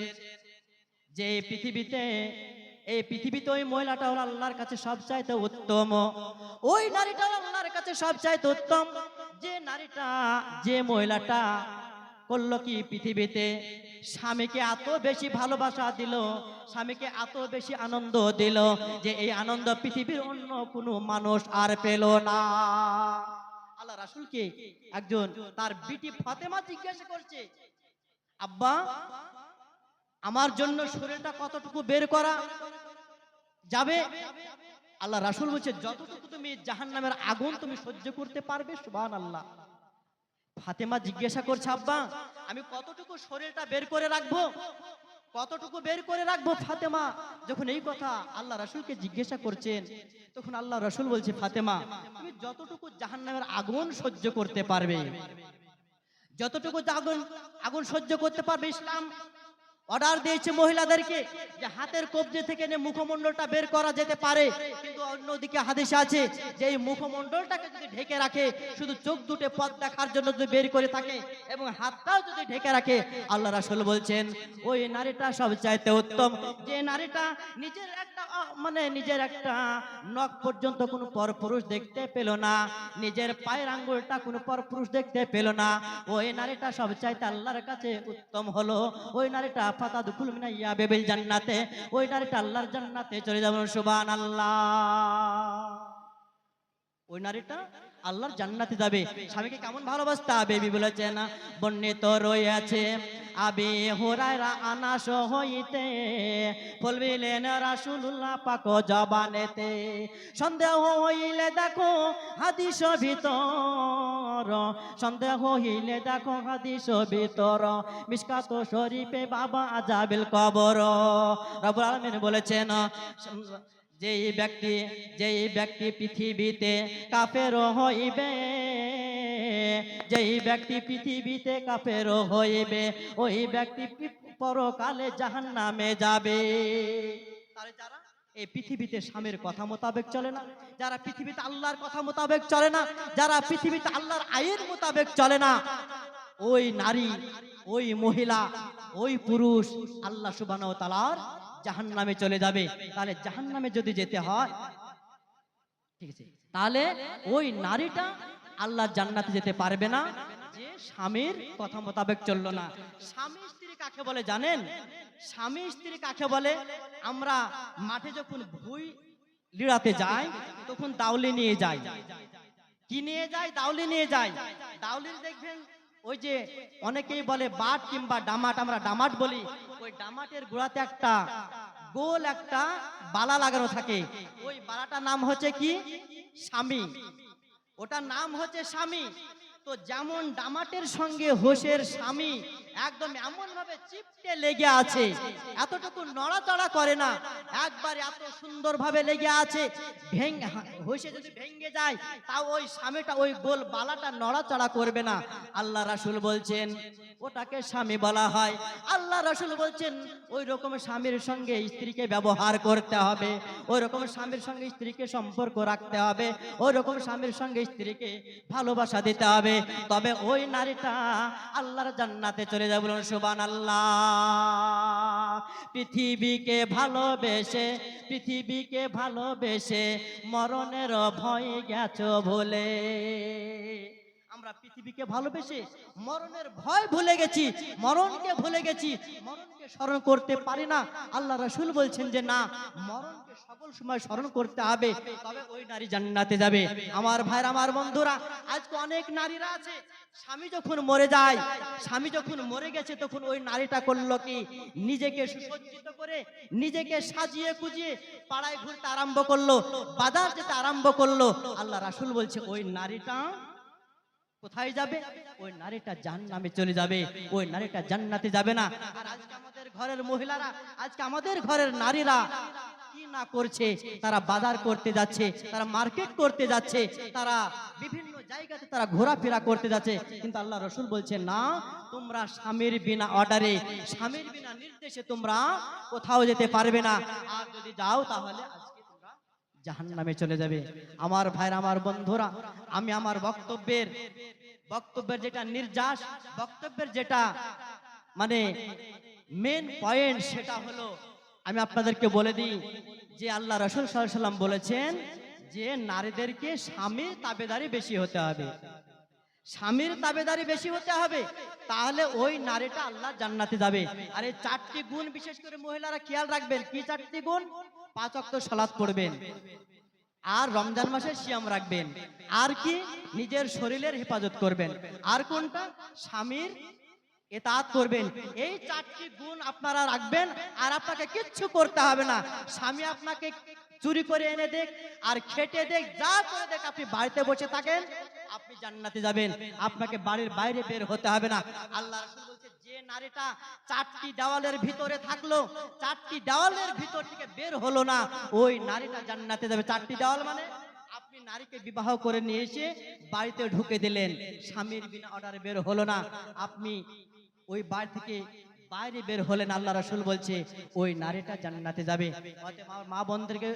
যে এই পৃথিবীতে ওই মহিলাটা হলো আল্লাহর কাছে সবচাইতে উত্তম, ওই নারীটা হলো আল্লাহর কাছে সবচাইতে উত্তম। যে নারীটা, যে মহিলাটা করলো কি, পৃথিবীতে স্বামীকে এত বেশি ভালোবাসা দিল, স্বামীকে এত বেশি আনন্দ দিল যে এই আনন্দ পৃথিবীর অন্য কোনো মানুষ আর পেল না। আল্লাহ রাসূলকে একজন তার বিটি ফাতেমা জিজ্ঞাসা করছে, আব্বা, আমার জন্য শরীরটা কতটুকু বের করা যাবে? আল্লাহ রাসূল বলছে, যতটুকু তুমি জাহান্নামের আগুন তুমি সহ্য করতে পারবে। সুবহানাল্লাহ। ফাতেমা জিজ্ঞাসা করছে, আব্বা, আমি কতটুকু শরীরটা বের করে রাখবো, কতটুকু বের করে রাখবো? ফাতেমা যখন এই কথা আল্লাহ রাসূলকে জিজ্ঞাসা করছেন, তখন আল্লাহ রাসূল বলছে, ফাতেমা, তুমি যতটুকু জাহান্নামের আগুন সহ্য করতে পারবে, যতটুকু আগুন সহ্য করতে পারবে। ইসলাম অর্ডার দিয়েছে মহিলাদেরকে যে হাতের কবজি থেকে মুখমণ্ডলটা বের করা যেতে পারে, কিন্তু অন্যদিকে হাদিসে আছে যে এই মুখমণ্ডলটাকে যদি ঢেকে রাখে, শুধু চোখ দুটো পথ দেখার জন্য যদি বের করে থাকে এবং হাতটাও যদি ঢেকে রাখে, আল্লাহ রাসূল বলছেন ওই নারীটা সবচাইতে উত্তম। যে নারীটা নিজের একটা নখ পর্যন্ত কোনো পরপুরুষ দেখতে পেল না, নিজের পায়ের আঙ্গুলটা কোনো পরপুরুষ দেখতে পেল না, ওই নারীটা সবচাইতে আল্লাহর কাছে উত্তম হলো। ওই নারীটা ফাতাদখুল মিনা ইয়াবিল জান্নাতে, ওই নারীটা আল্লাহর জান্নাতে চলে যাবেন। সুবহানাল্লাহ। ওই নারীটা আল্লাহর জান্নাতে যাবে। স্বামীকে কেমন ভালোবাসতে হবে? বিবি বলেছেন, বর্ণিত রয়েছে আবি হুরায়রা আনাস হইতে বললেন রাসূলুল্লাহ পাক জবানেতে, সন্দেহ হইলে দেখো হাদিস ভিতর, সন্দেহ হইলে দেখো হাদিস ভিতর, মিশকাত শরীফে বাবা আজাবিল কবর। রব্বুল আলামিন বলেছেন, যেই ব্যক্তি পৃথিবীতে কাফের হইবে, যেই ব্যক্তি পৃথিবীতে কাফের হইবে, ওই ব্যক্তি পরকালে জাহান্নামে যাবে। তাহলে যারা এই পৃথিবীতে স্বামীর কথা মোতাবেক চলে না, যারা পৃথিবীতে আল্লাহর কথা মোতাবেক চলে না, যারা পৃথিবীতে আল্লাহর আইন মোতাবেক চলে না, ওই নারী, ওই মহিলা, ওই পুরুষ আল্লাহ সুবহানাহু ওয়া তাআলার জাহান্নামে চলে যাবে। তাহলে জাহান্নামে যদি যেতে হয়, ঠিক আছে, তাহলে ওই নারীটা আল্লাহর জান্নাতে যেতে পারবে না, যে স্বামীর কথা মোতাবেক চললো না। স্বামী স্ত্রী কাকে বলে জানেন? স্বামী স্ত্রী কাকে বলে? আমরা মাঠে যখন ভুই লিড়াতে যাই, তখন দাউলি নিয়ে যাই। কি নিয়ে যাই? দাউলি নিয়ে যাই। দাউলি দেখবেন ওই যে অনেকেই বলে বাট কিংবা ডামাট, আমরা ডামাট বলি। ওই ডামাটের গোড়াতে একটা গোল একটা বালা লাগানো থাকে, ওই বালাটার নাম হচ্ছে কি? স্বামী। ওটার নাম হচ্ছে স্বামী। তো যেমন ডামাটের সঙ্গে হোশের স্বামী একদম এমন ভাবে চিপটে লেগে আছে, এতটুকু নড়াচড়া করে না, একবার এত সুন্দর ভাবে লেগে আছে, হোশে যদি ভেঙে যায় তাও ওই স্বামীটা ওই গোল বালাটা নড়াচড়া করবে না। আল্লাহ রাসূল বলছেন ওটাকে স্বামী বলা হয়। আল্লাহ রাসূল বলছেন ওই রকম স্বামীর সঙ্গে স্ত্রীকে ব্যবহার করতে হবে, ওই রকম স্বামীর সঙ্গে স্ত্রীকে সম্পর্ক রাখতে হবে, ওই রকম স্বামীর সঙ্গে স্ত্রীকে ভালোবাসা দিতে হবে, তবে ওই নারীটা আল্লাহর জান্নাতে চলে যাবে। বলুন সুবহানাল্লাহ। পৃথিবীকে ভালোবেসে, পৃথিবীকে ভালোবেসে মরণের ভয় গেছো ভুলে। আমরা পৃথিবীকে ভালোবেসে মরণের ভয় ভুলে গেছি, মরণকে ভুলে গেছি, মরণকে স্মরণ করতে পারি না। আল্লাহ রাসূল বলছেন যে না, মরণকে সকল সময় স্মরণ করতে হবে, তবে ওই নারী জান্নাতে যাবে। আমার ভাইরা, আমার বন্ধুরা, আজকে অনেক নারীরা আছে স্বামী যখন মরে যায়, স্বামী যখন মরে গেছে তখন ওই নারীটা করলো কি, নিজেকে সুসজ্জিত করে, নিজেকে সাজিয়ে গুজিয়ে পাড়ায় ঘুরতে আরম্ভ করলো, বাজার যেতে আরম্ভ করলো। আল্লাহ রাসূল বলছে ওই নারীটা কোথায় যাবে? ওই নারীটা জাহান্নামে চলে যাবে, ওই নারীটা জান্নাতে যাবে না। আর আজকে আমাদের ঘরের মহিলারা, আজকে আমাদের ঘরের নারীরা কি না করছে, তারা বাজার করতে যাচ্ছে, তারা মার্কেট করতে যাচ্ছে, তারা বিভিন্ন জায়গাতে তারা ঘোরাফেরা করতে যাচ্ছে, কিন্তু আল্লাহ রাসূল বলছেন না, তোমরা স্বামীর বিনা অর্ডারে, স্বামীর বিনা নির্দেশে তোমরা কোথাও যেতে পারবে না, আর যদি যাও তাহলে আজকে তোমরা জাহান্নামে চলে যাবে। আমার ভাইরা, আমার বন্ধুরা, আমি আমার বক্তব্যের যেটা নির্যাস, বক্তব্যের যেটা মানে মেন পয়েন্ট, সেটা হলো আমি আপনাদেরকে বলে দিই যে আল্লাহ রাসূল সাল্লাল্লাহু আলাইহি ওয়াসাল্লাম বলেছেন যে নারীদেরকে স্বামীর তাবেদারি বেশি হতে হবে, স্বামীর তাবেদারি বেশি হতে হবে, তাহলে ওই নারীটা আল্লাহ জান্নাতে যাবে। আর এই 4টি গুণ বিশেষ করে মহিলারা খেয়াল রাখবেন। কি 4টি গুণ? 5 ওয়াক্ত সালাত পড়বেন, আর রমজান মাসে সিয়াম রাখবেন, আর কি নিজের শরীরের হেফাজত করবেন, আর কোনটা? স্বামীর ইতাআত করবেন। এই 4টি গুণ আপনারা রাখবেন, আর আপনাকে কিচ্ছু করতে হবে না। স্বামী আপনাকে চুরি করে এনে দেখ আর খেটে দেখ, যা করে দেখ, আপনি বাড়িতে বসে থাকেন, আপনি জান্নাতে যাবেন, আপনাকে বাড়ির বাইরে বের হতে হবে না। আল্লাহ রাসূল বলছে যে নারীটা 4টি দেওয়ালের ভিতরে থাকলো, 4টি দেওয়ালের ভিতর থেকে বের হলো না, ওই নারীটা জান্নাতে যাবে। 4টি দেওয়াল মানে আপনি নারীকে বিবাহ করে নিয়ে এসে বাড়িতে ঢুকে দিলেন, স্বামীর বিনা অর্ডারে বের হলো না, আপনি ওই বাড়ি থেকে বাইরে বের হলেন, আল্লাহ রাসূল বলছে ওই নারীটা জান্নাতে যাবে। অতএব আমার মা বোনদেরকে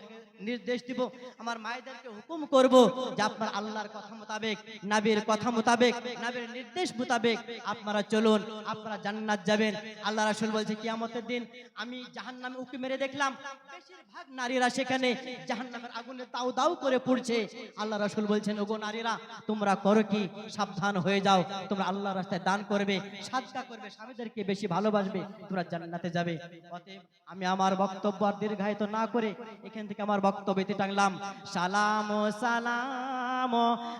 নির্দেশ দিব, আমার মায়েদেরকে হুকুম করব যে আপনারা আল্লাহর কথা মোতাবেক, নবীর কথা মোতাবেক, নবীর নির্দেশ মোতাবেক আপনারা চলুন, আপনারা জান্নাত যাবেন। আল্লাহ রাসূল বলছে কিয়ামতের দিন আমি জাহান্নামে উঁকি মেরে দেখলাম বেশিরভাগ নারীরা সেখানে জাহান্নামের আগুনে দাউ দাউ করে পুড়ছে। আল্লাহ রাসূল বলছেন ওগো নারীরা, তোমরা করো কি? সাবধান হয়ে যাও, তোমরা আল্লাহর রাস্তায় দান করবে, সাদকা করবে, স্বামীদেরকে বেশি ভালোবাসবে, তোমরা জান্নাতে যাবে। অতএব আমি আমার বক্তব্য আর দীর্ঘায়িত না করে এখান থেকে আমার বক্তব্যতে টানলাম। সালাম সালাম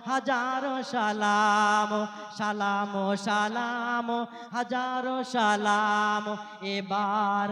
হাজারো সালাম, সালাম সালাম হাজারো সালাম, এবার